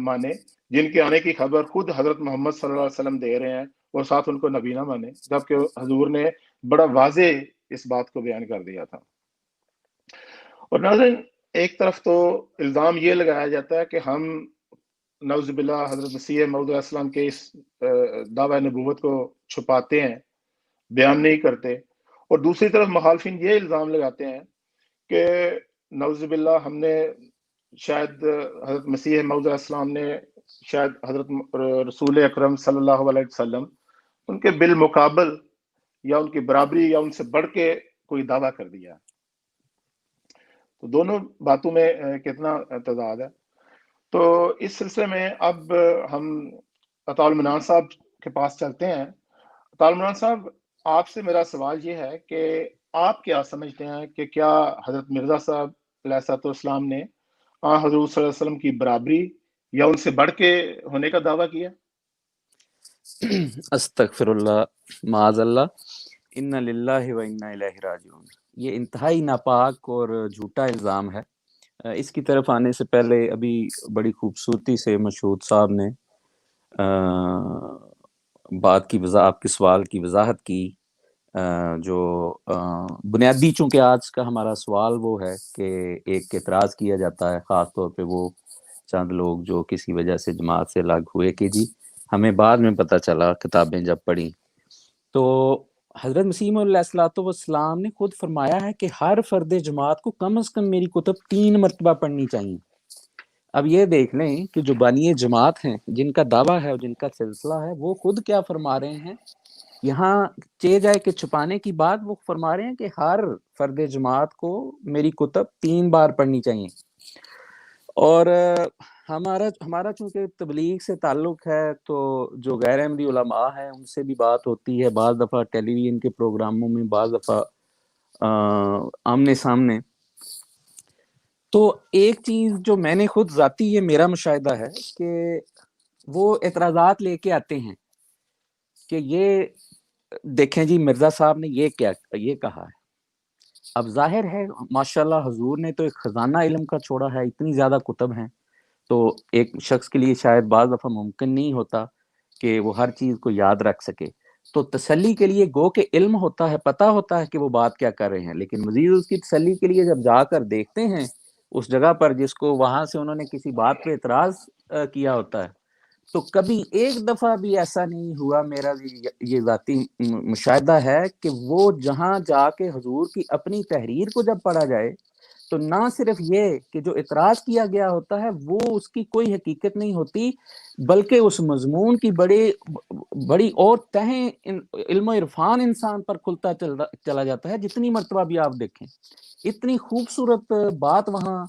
مانے جن کے آنے کی خبر خود حضرت محمد صلی اللہ علیہ وسلم دے رہے ہیں، اور ساتھ ان کو نبی نہ مانے، جبکہ حضور نے بڑا واضح اس بات کو بیان کر دیا تھا۔ اور ناظرین، ایک طرف تو الزام یہ لگایا جاتا ہے کہ ہم نعوذ باللہ حضرت مسیح موعود علیہ السلام کے اس دعوی نبوت کو چھپاتے ہیں، بیان نہیں کرتے، اور دوسری طرف مخالفین یہ الزام لگاتے ہیں کہ نعوذ باللہ ہم نے شاید حضرت مسیح موعود علیہ السلام نے شاید حضرت رسول اکرم صلی اللہ علیہ وسلم ان کے بالمقابل یا ان کی برابری یا ان سے بڑھ کے کوئی دعویٰ کر دیا۔ تو دونوں باتوں میں کتنا تضاد ہے۔ تو اس سلسلے میں اب ہم عطا المنان صاحب کے پاس چلتے ہیں۔ عطا المنان صاحب، آپ سے میرا سوال یہ ہے کہ آپ کیا سمجھتے ہیں کہ کیا حضرت مرزا صاحب علیہ السلام نے حضور صلی اللہ علیہ وسلم کی برابری یا ان سے بڑھ کے ہونے کا دعویٰ کیا؟ استغفر اللہ، معاذ اللہ، انا للہ و انا الیہ راجعون، یہ انتہائی ناپاک اور جھوٹا الزام ہے۔ اس کی طرف آنے سے پہلے ابھی بڑی خوبصورتی سے مشہود صاحب نے بات کی آپ کے سوال کی وضاحت کی، جو بنیادی، چونکہ آج کا ہمارا سوال وہ ہے کہ ایک اعتراض کیا جاتا ہے، خاص طور پہ وہ چند لوگ جو کسی وجہ سے جماعت سے الگ ہوئے کہ جی ہمیں بعد میں پتہ چلا کتابیں جب پڑھی تو حضرت مسیح علیہ الصلوۃ والسلام نے خود فرمایا ہے کہ ہر فرد جماعت کو کم از کم میری کتب 3 مرتبہ پڑھنی چاہیے۔ اب یہ دیکھ لیں کہ جو بانی جماعت ہیں، جن کا دعویٰ ہے اور جن کا سلسلہ ہے، وہ خود کیا فرما رہے ہیں یہاں چے جائے کہ چھپانے کی بات، وہ فرما رہے ہیں کہ ہر فرد جماعت کو میری کتب 3 بار پڑھنی چاہیے۔ اور ہمارا چونکہ تبلیغ سے تعلق ہے تو جو غیر احمدی علماء ہیں ان سے بھی بات ہوتی ہے، بعض دفعہ ٹیلی ویژن کے پروگراموں میں، بعض دفعہ آمنے سامنے۔ تو ایک چیز جو میں نے خود ذاتی یہ میرا مشاہدہ ہے کہ وہ اعتراضات لے کے آتے ہیں کہ یہ دیکھیں جی مرزا صاحب نے یہ کہا ہے۔ اب ظاہر ہے ماشاءاللہ حضور نے تو ایک خزانہ علم کا چھوڑا ہے، اتنی زیادہ کتب ہیں، تو ایک شخص کے لیے شاید بعض دفعہ ممکن نہیں ہوتا کہ وہ ہر چیز کو یاد رکھ سکے، تو تسلی کے لیے گو کہ علم ہوتا ہے، پتہ ہوتا ہے کہ وہ بات کیا کر رہے ہیں، لیکن مزید اس کی تسلی کے لیے جب جا کر دیکھتے ہیں اس جگہ پر جس کو وہاں سے انہوں نے کسی بات پہ اعتراض کیا ہوتا ہے، تو کبھی ایک دفعہ بھی ایسا نہیں ہوا، میرا یہ ذاتی مشاہدہ ہے کہ وہ جہاں جا کے حضور کی اپنی تحریر کو جب پڑھا جائے تو نہ صرف یہ کہ جو اعتراض کیا گیا ہوتا ہے وہ اس کی کوئی حقیقت نہیں ہوتی، بلکہ اس مضمون کی بڑی اور تہیں علم و عرفان انسان پر کھلتا چلا جاتا ہے، جتنی مرتبہ بھی آپ دیکھیں۔ اتنی خوبصورت بات وہاں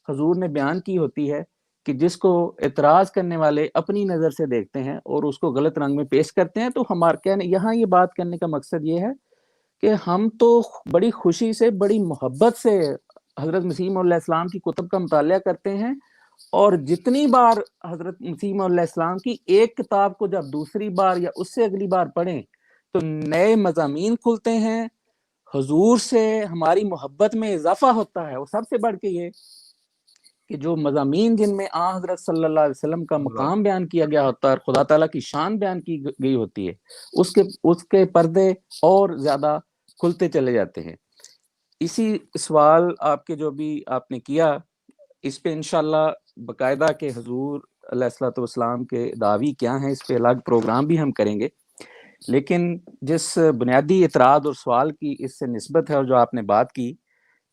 حضور نے بیان کی ہوتی ہے کہ جس کو اعتراض کرنے والے اپنی نظر سے دیکھتے ہیں اور اس کو غلط رنگ میں پیش کرتے ہیں۔ تو یہاں یہ بات کرنے کا مقصد یہ ہے کہ ہم تو بڑی خوشی سے، بڑی محبت سے حضرت مسیح علیہ السلام کی کتب کا مطالعہ کرتے ہیں، اور جتنی بار حضرت مسیح علیہ السلام کی ایک کتاب کو جب دوسری بار یا اس سے اگلی بار پڑھیں تو نئے مضامین کھلتے ہیں، حضور سے ہماری محبت میں اضافہ ہوتا ہے، اور سب سے بڑھ کے یہ کہ جو مضامین جن میں حضرت صلی اللہ علیہ وسلم کا مقام بیان کیا گیا ہوتا ہے اور خدا تعالیٰ کی شان بیان کی گئی ہوتی ہے، اس کے پردے اور زیادہ کھلتے چلے جاتے ہیں۔ اسی سوال آپ کے جو بھی آپ نے کیا، اس پہ انشاءاللہ باقاعدہ کہ حضور علیہ الصلوۃ والسلام کے دعوی کیا ہیں، اس پہ الگ پروگرام بھی ہم کریں گے، لیکن جس بنیادی اعتراض اور سوال کی اس سے نسبت ہے اور جو آپ نے بات کی،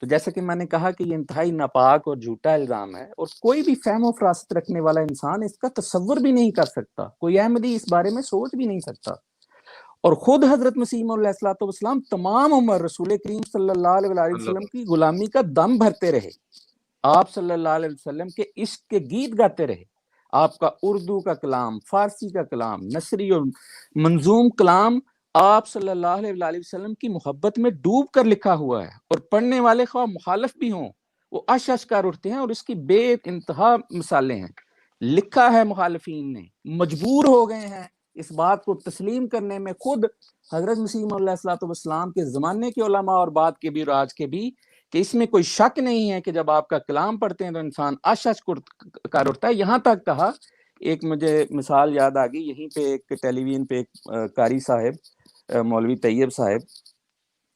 تو جیسا کہ میں نے کہا کہ یہ انتہائی ناپاک اور جھوٹا الزام ہے، اور کوئی بھی فہم و فراست رکھنے والا انسان اس کا تصور بھی نہیں کر سکتا، کوئی احمدی اس بارے میں سوچ بھی نہیں سکتا۔ اور خود حضرت مسیح علیہ الصلوۃ والسلام تمام عمر رسول کریم صلی اللہ علیہ وسلم کی غلامی کا دم بھرتے رہے، آپ صلی اللہ علیہ وسلم کے عشق کے گیت گاتے رہے، آپ کا اردو کا کلام، فارسی کا کلام، نثری اور منظوم کلام آپ صلی اللہ علیہ وسلم کی محبت میں ڈوب کر لکھا ہوا ہے، اور پڑھنے والے خواہ مخالف بھی ہوں وہ اش کر اٹھتے ہیں، اور اس کی بے انتہا مثالیں ہیں۔ لکھا ہے مخالفین نے، مجبور ہو گئے ہیں اس بات کو تسلیم کرنے میں خود حضرت مسیح علیہ الصلوۃ والسلام کے زمانے کے علماء اور بعد کے بھی اور آج کے بھی، کہ اس میں کوئی شک نہیں ہے کہ جب آپ کا کلام پڑھتے ہیں تو انسان اش کر اٹھتا ہے۔ یہاں تک کہا، ایک مجھے مثال یاد آ گئی، یہیں پہ ایک ٹیلی ویژن پہ ایک قاری صاحب مولوی طیب صاحب،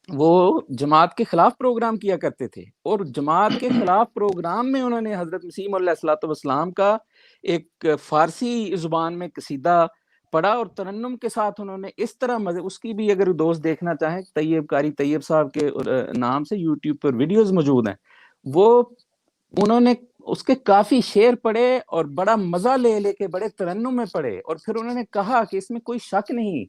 وہ جماعت کے خلاف پروگرام کیا کرتے تھے، اور جماعت کے خلاف پروگرام میں انہوں نے حضرت مسیح علیہ الصلوۃ والسلام کا ایک فارسی زبان میں قصیدہ پڑھا، اور ترنم کے ساتھ انہوں نے اس طرح مزے، اس کی بھی اگر دوست دیکھنا چاہیں، طیب قاری طیب صاحب کے نام سے یوٹیوب پر ویڈیوز موجود ہیں، وہ انہوں نے اس کے کافی شعر پڑھے اور بڑا مزہ لے لے کے بڑے ترنم میں پڑھے، اور پھر انہوں نے کہا کہ اس میں کوئی شک نہیں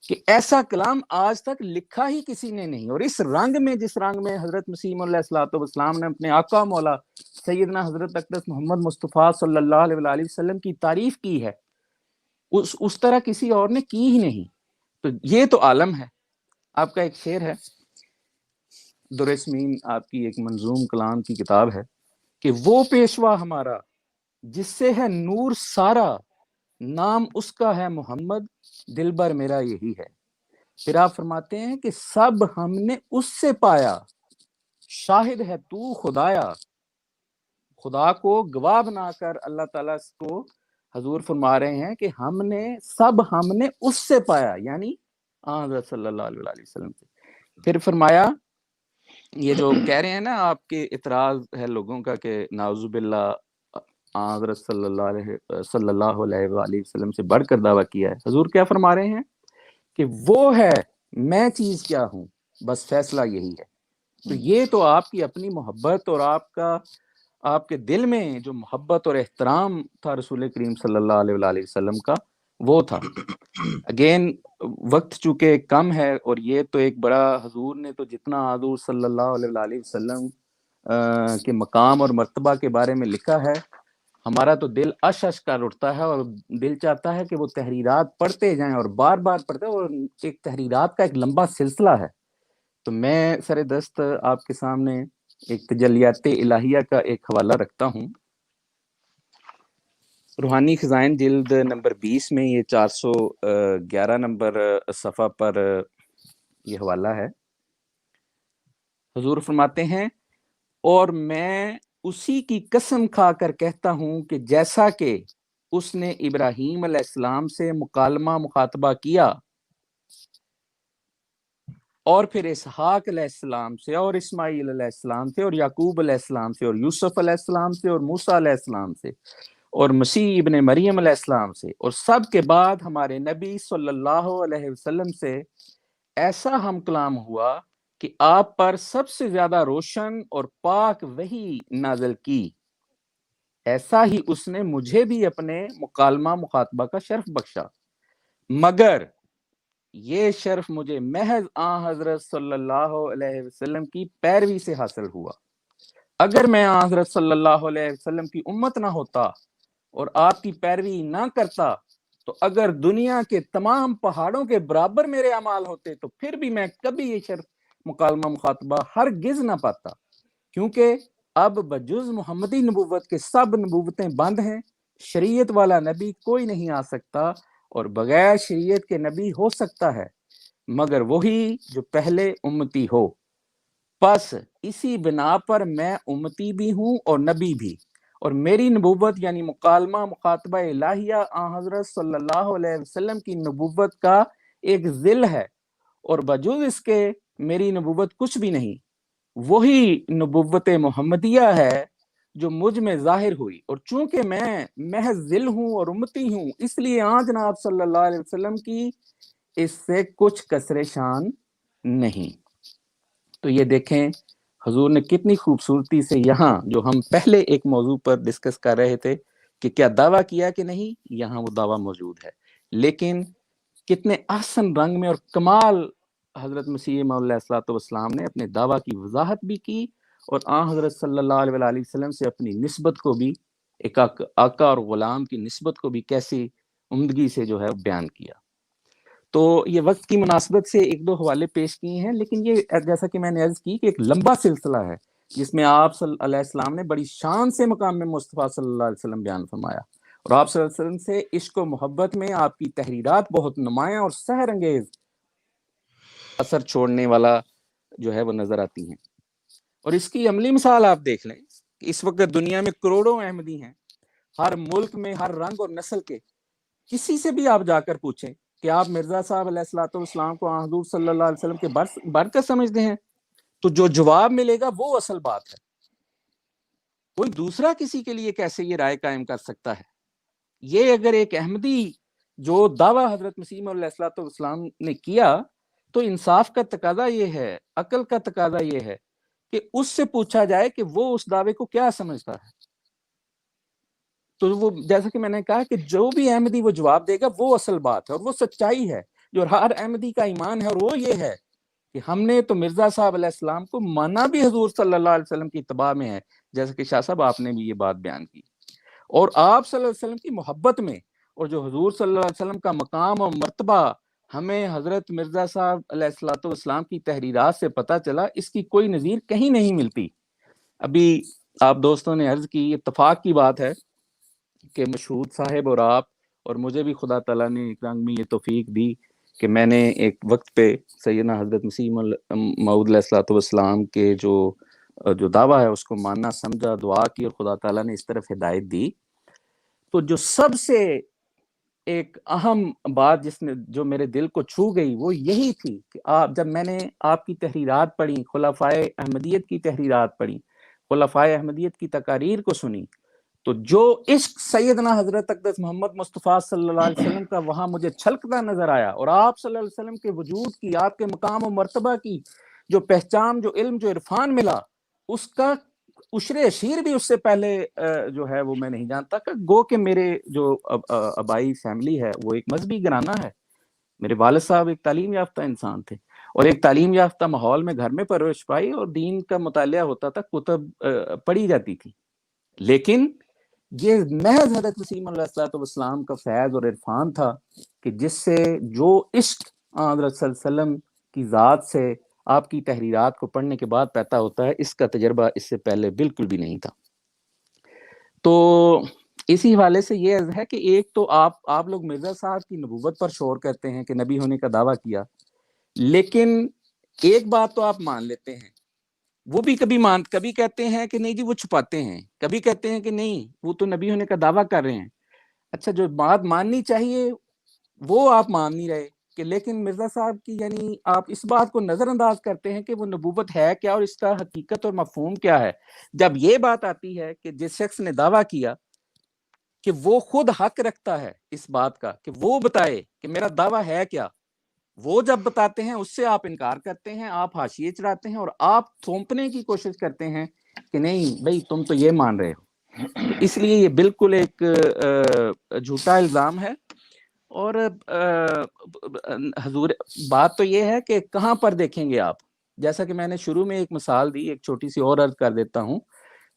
کہ ایسا کلام آج تک لکھا ہی کسی نے نہیں، اور اس رنگ میں، جس رنگ میں حضرت مسیح علیہ الصلوۃ والسلام نے اپنے آقا مولا سیدنا حضرت اقدس محمد مصطفیٰ صلی اللہ علیہ وسلم کی تعریف کی ہے، اس طرح کسی اور نے کی ہی نہیں۔ تو یہ تو عالم ہے۔ آپ کا ایک شعر ہے، درسمین آپ کی ایک منظوم کلام کی کتاب ہے، کہ وہ پیشوا ہمارا جس سے ہے نور سارا، نام اس کا ہے محمد، دلبر میرا یہی ہے۔ پھر آپ فرماتے ہیں کہ سب ہم نے اس سے پایا، شاہد ہے تو خدایا۔ خدا کو گواہ بنا کر اللہ تعالیٰ کو حضور فرما رہے ہیں کہ ہم نے اس سے پایا، یعنی حضرت صلی اللہ علیہ وسلم سے۔ پھر فرمایا، یہ جو کہہ رہے ہیں نا آپ کے اعتراض ہے لوگوں کا کہ نعوذ باللہ حضرت صلی اللہ علیہ وآلہ وسلم سے بڑھ کر دعویٰ کیا ہے، حضور کیا فرما رہے ہیں کہ وہ ہے، میں چیز کیا ہوں، بس فیصلہ یہی ہے۔ تو یہ تو آپ کی اپنی محبت اور آپ کے دل میں جو محبت اور احترام تھا رسول کریم صلی اللہ علیہ وآلہ وسلم کا، وہ تھا۔ اگین وقت چونکہ کم ہے، اور یہ تو ایک بڑا، حضور نے تو جتنا حضور صلی اللہ علیہ وآلہ وسلم کے مقام اور مرتبہ کے بارے میں لکھا ہے، ہمارا تو دل اش کر اٹھتا ہے، اور دل چاہتا ہے کہ وہ تحریرات پڑھتے جائیں اور بار بار پڑھتے، اور ایک تحریرات کا ایک لمبا سلسلہ ہے۔ تو میں سر دست آپ کے سامنے ایک تجلیات الہیہ کا ایک حوالہ رکھتا ہوں۔ روحانی خزائن جلد نمبر 20 میں یہ 411 نمبر صفحہ پر یہ حوالہ ہے۔ حضور فرماتے ہیں، اور میں اسی کی قسم کھا کر کہتا ہوں کہ جیسا کہ اس نے ابراہیم علیہ السلام سے مکالمہ مخاطبہ کیا، اور پھر اسحاق علیہ السلام سے، اور اسماعیل علیہ السلام سے، اور یعقوب علیہ السلام سے، اور یوسف علیہ السلام سے، اور موسیٰ علیہ السلام سے، اور مسیح ابن مریم علیہ السلام سے، اور سب کے بعد ہمارے نبی صلی اللہ علیہ وسلم سے ایسا ہم کلام ہوا کہ آپ پر سب سے زیادہ روشن اور پاک وحی نازل کی، ایسا ہی اس نے مجھے بھی اپنے مکالمہ مخاطبہ کا شرف بخشا، مگر یہ شرف مجھے محض حضرت صلی اللہ علیہ وسلم کی پیروی سے حاصل ہوا۔ اگر میں حضرت صلی اللہ علیہ وسلم کی امت نہ ہوتا اور آپ کی پیروی نہ کرتا، تو اگر دنیا کے تمام پہاڑوں کے برابر میرے اعمال ہوتے تو پھر بھی میں کبھی یہ شرف مکالمہ مخاطبہ ہرگز نہ پاتا، کیونکہ اب بجز محمدی نبوت کے سب نبوتیں بند ہیں، شریعت والا نبی کوئی نہیں آ سکتا، اور بغیر شریعت کے نبی ہو سکتا ہے مگر وہی جو پہلے امتی ہو۔ پس اسی بنا پر میں امتی بھی ہوں اور نبی بھی، اور میری نبوت یعنی مکالمہ مخاطبہ الہیہ حضرت صلی اللہ علیہ وسلم کی نبوت کا ایک ذل ہے، اور بجز اس کے میری نبوت کچھ بھی نہیں۔ وہی نبوت محمدیہ ہے جو مجھ میں ظاہر ہوئی، اور چونکہ میں محض ذل ہوں اور امتی ہوں، اس لیے جناب صلی اللہ علیہ وسلم کی اس سے کچھ کسر شان نہیں۔ تو یہ دیکھیں حضور نے کتنی خوبصورتی سے یہاں جو ہم پہلے ایک موضوع پر ڈسکس کر رہے تھے کہ کیا دعویٰ کیا کہ نہیں، یہاں وہ دعویٰ موجود ہے، لیکن کتنے احسن رنگ میں اور کمال حضرت مسیح موعود علیہ الصلوۃ والسلام نے اپنے دعویٰ کی وضاحت بھی کی، اور حضرت صلی اللہ علیہ وآلہ وسلم سے اپنی نسبت کو بھی، ایک آقا اور غلام کی نسبت کو بھی کیسی عمدگی سے جو ہے بیان کیا۔ تو یہ وقت کی مناسبت سے ایک دو حوالے پیش کیے ہیں، لیکن یہ جیسا کہ میں نے عرض کی کہ ایک لمبا سلسلہ ہے جس میں آپ صلی اللہ علیہ وسلم نے بڑی شان سے مقام میں مصطفیٰ صلی اللہ علیہ وسلم بیان فرمایا، اور آپ صلی اللہ علیہ وسلم سے عشق و محبت میں آپ کی تحریرات بہت نمایاں اور سحر انگیز اثر چھوڑنے والا جو ہے وہ نظر آتی ہیں۔ اور اس کی عملی مثال آپ دیکھ لیں کہ اس وقت دنیا میں کروڑوں احمدی ہیں، ہر ملک میں ہر رنگ اور نسل کے، کسی سے بھی آپ جا کر پوچھیں کہ آپ مرزا صاحب علیہ الصلوۃ والسلام کو حضور صلی اللہ علیہ وسلم کے برکت سمجھتے ہیں، تو جو جواب ملے گا وہ اصل بات ہے۔ کوئی دوسرا کسی کے لیے کیسے یہ رائے قائم کر سکتا ہے؟ یہ اگر ایک احمدی جو دعویٰ حضرت مسیح موعود علیہ الصلوۃ والسلام نے کیا، تو انصاف کا تقاضا یہ ہے، عقل کا تقاضا یہ ہے کہ اس سے پوچھا جائے کہ وہ اس دعوے کو کیا سمجھتا ہے۔ تو وہ جیسا کہ میں نے کہا کہ جو بھی احمدی وہ جواب دے گا وہ اصل بات ہے، اور وہ سچائی ہے جو ہر احمدی کا ایمان ہے، اور وہ یہ ہے کہ ہم نے تو مرزا صاحب علیہ السلام کو مانا بھی حضور صلی اللہ علیہ وسلم کی اتباع میں ہے، جیسا کہ شاہ صاحب آپ نے بھی یہ بات بیان کی، اور آپ صلی اللہ علیہ وسلم کی محبت میں، اور جو حضور صلی اللہ علیہ وسلم کا مقام اور مرتبہ ہمیں حضرت مرزا صاحب علیہ الصلوۃ والسلام کی تحریرات سے پتہ چلا، اس کی کوئی نظیر کہیں نہیں ملتی۔ ابھی آپ دوستوں نے عرض کی، اتفاق کی بات ہے کہ مشہود صاحب اور آپ اور مجھے بھی خدا تعالیٰ نے ایک رنگ میں یہ توفیق دی کہ میں نے ایک وقت پہ سیدنا حضرت مسیح موعود علیہ الصلوۃ والسلام کے جو دعویٰ ہے اس کو ماننا سمجھا، دعا کی، اور خدا تعالیٰ نے اس طرف ہدایت دی. تو جو سب سے ایک اہم بات جو میرے دل کو چھو گئی وہ یہی تھی کہ جب میں نے آپ کی تحریرات پڑھی، خلفائے احمدیت کی تحریرات پڑھی، خلفائے احمدیت کی تقاریر کو سنی، تو جو عشق سیدنا حضرت اقدس محمد مصطفیٰ صلی اللہ علیہ وسلم کا وہاں مجھے چھلکتا نظر آیا، اور آپ صلی اللہ علیہ وسلم کے وجود کی، آپ کے مقام و مرتبہ کی جو پہچان، جو علم، جو عرفان ملا، اس کا عشر اشیر بھی اس سے پہلے جو ہے وہ میں نہیں جانتا. کہ گو کہ میرے جو آبائی فیملی ہے وہ ایک مذہبی گھرانہ ہے. میرے والد صاحب ایک تعلیم یافتہ انسان تھے، اور ایک تعلیم یافتہ ماحول میں گھر میں پرورش پائی، اور دین کا مطالعہ ہوتا تھا، کتب پڑھی جاتی تھی. لیکن یہ محض حضرت مسیح علیہ الصلوۃ والسلام کا فیض اور عرفان تھا کہ جس سے جو عشق حضرت صلی اللہ علیہ وسلم کی ذات سے آپ کی تحریرات کو پڑھنے کے بعد پیدا ہوتا ہے، اس کا تجربہ اس سے پہلے بالکل بھی نہیں تھا. تو اسی حوالے سے یہ عرض ہے کہ ایک تو آپ لوگ مرزا صاحب کی نبوت پر شور کرتے ہیں کہ نبی ہونے کا دعویٰ کیا، لیکن ایک بات تو آپ مان لیتے ہیں، وہ بھی کبھی کہتے ہیں کہ نہیں جی وہ چھپاتے ہیں، کبھی کہتے ہیں کہ نہیں وہ تو نبی ہونے کا دعویٰ کر رہے ہیں. اچھا، جو بات ماننی چاہیے وہ آپ مان نہیں رہے، کہ لیکن مرزا صاحب کی یعنی آپ اس بات کو نظر انداز کرتے ہیں کہ وہ نبوت ہے کیا اور اس کا حقیقت اور مفہوم کیا ہے. جب یہ بات آتی ہے کہ جس شخص نے دعویٰ کیا کہ وہ خود حق رکھتا ہے اس بات کا کہ وہ بتائے کہ میرا دعویٰ ہے کیا، وہ جب بتاتے ہیں اس سے آپ انکار کرتے ہیں، آپ حاشیے چڑھاتے ہیں، اور آپ تھوپنے کی کوشش کرتے ہیں کہ نہیں بھائی تم تو یہ مان رہے ہو. تو اس لیے یہ بالکل ایک جھوٹا الزام ہے. اور حضور بات تو یہ ہے کہ کہاں پر دیکھیں گے آپ، جیسا کہ میں نے شروع میں ایک مثال دی، ایک چھوٹی سی اور عرض کر دیتا ہوں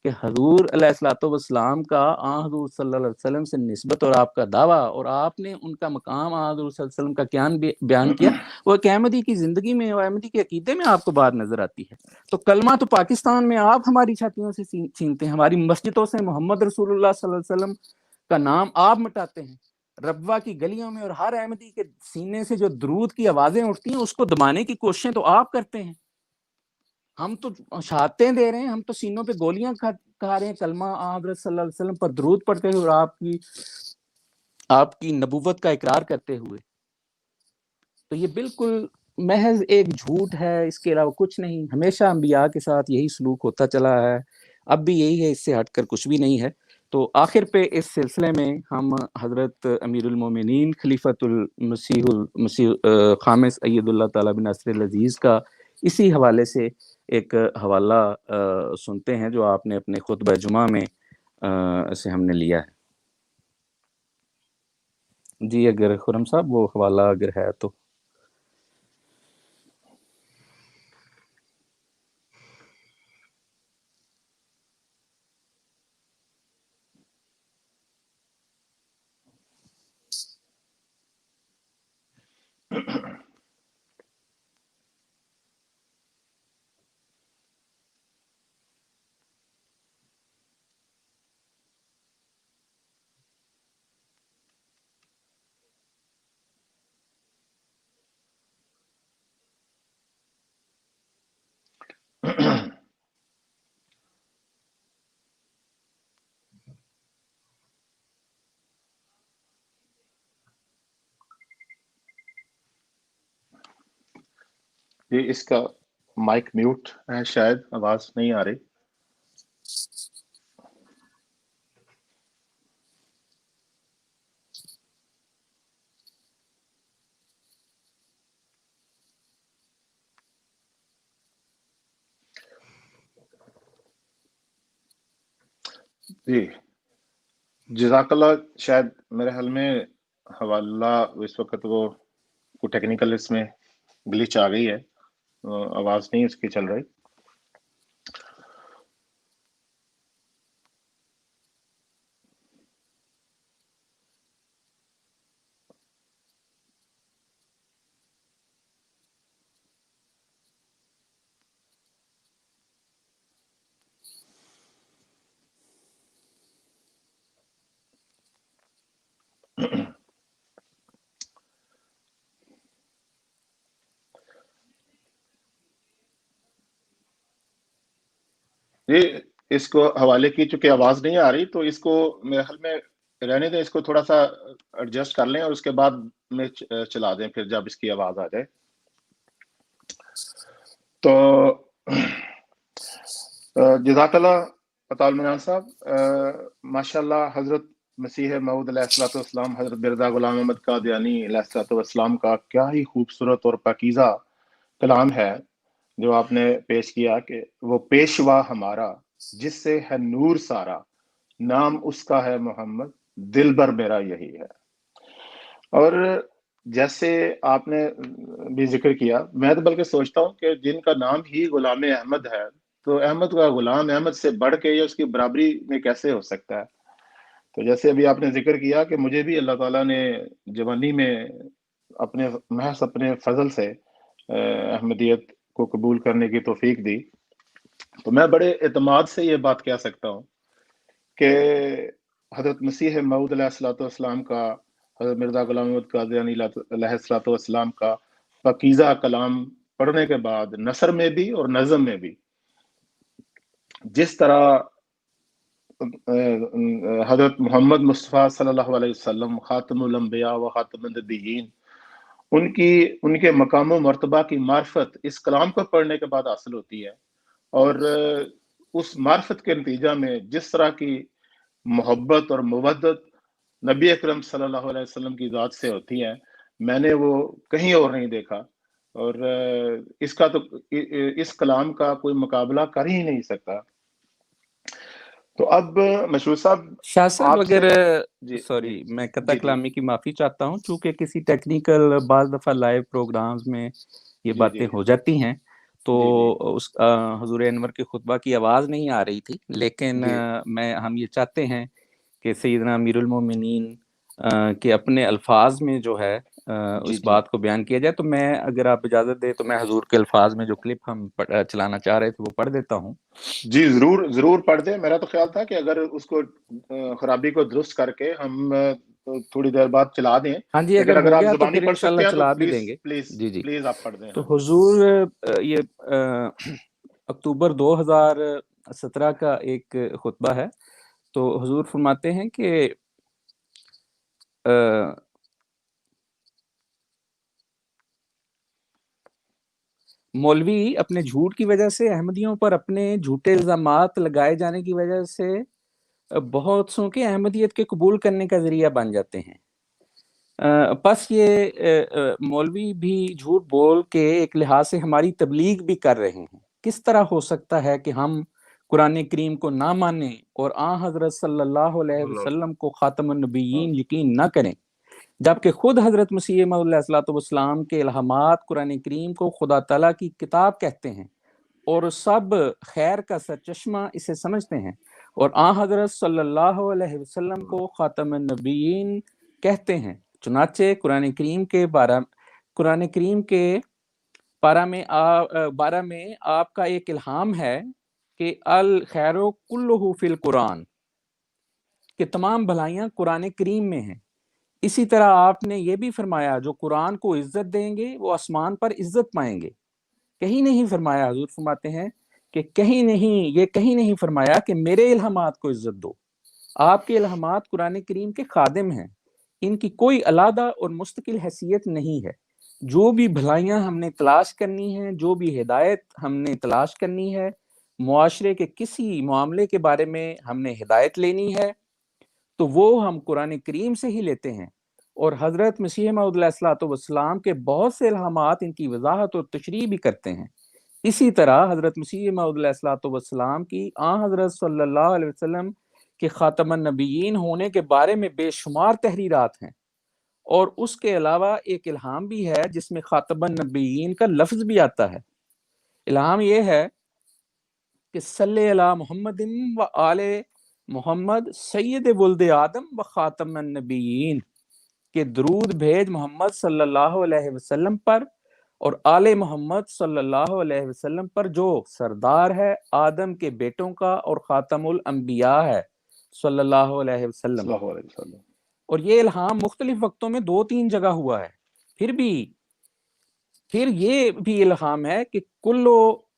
کہ حضور علیہ الصلوۃ والسلام کا حضور صلی اللہ علیہ وسلم سے نسبت اور آپ کا دعویٰ، اور آپ نے ان کا مقام حضور صلی اللہ علیہ وسلم کا کیا بیان کیا، وہ ایک احمدی کی زندگی میں اور احمدی کے عقیدے میں آپ کو بات نظر آتی ہے. تو کلمہ تو پاکستان میں آپ ہماری چھاتیوں سے چھینتے ہیں، ہماری مسجدوں سے محمد رسول اللہ صلی اللہ علیہ وسلم کا نام آپ مٹاتے ہیں. ربوہ کی گلیوں میں اور ہر احمدی کے سینے سے جو درود کی آوازیں اٹھتی ہیں اس کو دبانے کی کوششیں تو آپ کرتے ہیں. ہم تو شہادتیں دے رہے ہیں، ہم تو سینوں پہ گولیاں کھا رہے ہیں کلمہ حضرت صلی اللہ علیہ وسلم پر درود پڑھتے ہوئے اور آپ کی نبوت کا اقرار کرتے ہوئے. تو یہ بالکل محض ایک جھوٹ ہے، اس کے علاوہ کچھ نہیں. ہمیشہ انبیاء کے ساتھ یہی سلوک ہوتا چلا ہے، اب بھی یہی ہے، اس سے ہٹ کر کچھ بھی نہیں ہے. تو آخر پہ اس سلسلے میں ہم حضرت امیر المومنین خلیفۃ المسیح خامس اید اللہ تعالیٰ بن ناصر العزیز کا اسی حوالے سے ایک حوالہ سنتے ہیں جو آپ نے اپنے خطبہ جمعہ میں سے ہم نے لیا ہے. جی اگر خرم صاحب وہ حوالہ اگر ہے تو. یہ اس کا مائک میوٹ ہے، شاید آواز نہیں آ رہی. جی جزاک اللہ. شاید میرے حال میں حوالہ اس وقت وہ ٹیکنیکل اس میں گلچ آ گئی ہے، آواز نہیں اس کی چل رہی. یہ اس کو حوالے کی چونکہ آواز نہیں آ رہی تو اس کو میرے خیال میں رہنے دیں، اس کو تھوڑا سا ایڈجسٹ کر لیں اور اس کے بعد میں چلا دیں پھر جب اس کی آواز آ جائے. تو جزاک اللہ عطا المنان صاحب. ماشاء اللہ حضرت مسیح موعود علیہ الصلوۃ والسلام، حضرت مرزا غلام احمد قادیانی علیہ الصلوۃ والسلام کا کیا ہی خوبصورت اور پاکیزہ کلام ہے جو آپ نے پیش کیا کہ وہ پیشوا ہمارا جس سے ہے نور سارا، نام اس کا ہے محمد، دل بر میرا یہی ہے. اور جیسے آپ نے بھی ذکر کیا، میں تو بلکہ سوچتا ہوں کہ جن کا نام ہی غلام احمد ہے تو احمد کا غلام احمد سے بڑھ کے یا اس کی برابری میں کیسے ہو سکتا ہے. تو جیسے ابھی آپ نے ذکر کیا کہ مجھے بھی اللہ تعالیٰ نے جوانی میں محض اپنے فضل سے احمدیت کو قبول کرنے کی توفیق دی، تو میں بڑے اعتماد سے یہ بات کہہ سکتا ہوں کہ حضرت مسیح موعود علیہ الصلوۃ والسلام کا، حضرت مرزا غلام احمد قادیانی علیہ الصلوۃ والسلام کا پاکیزہ کلام پڑھنے کے بعد نثر میں بھی اور نظم میں بھی جس طرح حضرت محمد مصطفیٰ صلی اللہ علیہ وسلم خاتم الانبیاء و خاتم النبیین، ان کے مقام و مرتبہ کی معرفت اس کلام کو پڑھنے کے بعد حاصل ہوتی ہے، اور اس معرفت کے نتیجہ میں جس طرح کی محبت اور مودت نبی اکرم صلی اللہ علیہ وسلم کی ذات سے ہوتی ہے، میں نے وہ کہیں اور نہیں دیکھا. اور اس کلام کا کوئی مقابلہ کر ہی نہیں سکتا. تو اب مشہور صاحب شاہ صاحب اگر سوری میں قطع کلامی کی معافی چاہتا ہوں، چونکہ کسی ٹیکنیکل بعض دفعہ لائیو پروگرامز میں یہ باتیں ہو جاتی ہیں تو اس حضور انور کے خطبہ کی آواز نہیں آ رہی تھی، لیکن ہم یہ چاہتے ہیں کہ سیدنا امیر المومنین کے اپنے الفاظ میں جو ہے اس بات کو بیان کیا جائے. تو میں اگر آپ اجازت دیں تو میں حضور کے الفاظ میں جو کلپ ہم چلانا چاہ رہے تھے وہ پڑھ دیتا ہوں. جی ضرور پڑھ دیں. میرا تو خیال تھا کہ اگر اس کو خرابی کو درست کر کے ہم تھوڑی دیر بعد چلا دیں. ہاں جی، اگر آپ ہو گیا تو زبانی پھر پڑھ سکتے ہیں چلا تو بھی دیں گے. جی پلیز آپ پڑھ دیں. تو حضور یہ اکتوبر 2017 کا ایک خطبہ ہے. تو حضور فرماتے ہیں کہ مولوی اپنے جھوٹ کی وجہ سے، احمدیوں پر اپنے جھوٹے الزامات لگائے جانے کی وجہ سے بہت سو کے احمدیت کے قبول کرنے کا ذریعہ بن جاتے ہیں. پس یہ مولوی بھی جھوٹ بول کے ایک لحاظ سے ہماری تبلیغ بھی کر رہے ہیں. کس طرح ہو سکتا ہے کہ ہم قرآن کریم کو نہ مانیں اور حضرت صلی اللہ علیہ وسلم کو خاتم النبیین یقین نہ کریں، جبکہ خود حضرت مسیح موعود علیہ الصلوۃ والسلام کے الہامات قرآن کریم کو خدا تعالیٰ کی کتاب کہتے ہیں اور سب خیر کا سرچشمہ اسے سمجھتے ہیں، اور حضرت صلی اللہ علیہ وسلم کو خاتم النبیین کہتے ہیں. چنانچہ قرآن کریم کے پارہ میں آپ کا ایک الہام ہے کہ الخیر کلہ فی القرآن، کہ تمام بھلائیاں قرآن کریم میں ہیں. اسی طرح آپ نے یہ بھی فرمایا جو قرآن کو عزت دیں گے وہ آسمان پر عزت پائیں گے. کہیں نہیں فرمایا، حضور فرماتے ہیں کہ کہیں نہیں فرمایا کہ میرے الہامات کو عزت دو. آپ کے الہامات قرآن کریم کے خادم ہیں، ان کی کوئی علیحدہ اور مستقل حیثیت نہیں ہے. جو بھی بھلائیاں ہم نے تلاش کرنی ہیں، جو بھی ہدایت ہم نے تلاش کرنی ہے، معاشرے کے کسی معاملے کے بارے میں ہم نے ہدایت لینی ہے تو وہ ہم قرآن کریم سے ہی لیتے ہیں. اور حضرت مسیح موعود علیہ الصلوۃ والسلام کے بہت سے الہامات ان کی وضاحت اور تشریح بھی کرتے ہیں. اسی طرح حضرت مسیح موعود علیہ الصلوۃ والسلام کی حضرت صلی اللہ علیہ وسلم کے خاتم النبیین ہونے کے بارے میں بے شمار تحریرات ہیں، اور اس کے علاوہ ایک الہام بھی ہے جس میں خاتم النبیین کا لفظ بھی آتا ہے. الہام یہ ہے کہ صلی علی محمد و آل محمد سید ولد آدم و خاتم النبیین، کہ درود بھیج محمد صلی اللہ علیہ وسلم پر اور آل محمد صلی اللہ علیہ وسلم پر جو سردار ہے آدم کے بیٹوں کا اور خاتم الانبیاء ہے صلی اللہ علیہ وسلم. اور یہ الہام مختلف وقتوں میں 2-3 جگہ ہوا ہے. پھر یہ بھی الہام ہے کہ کلو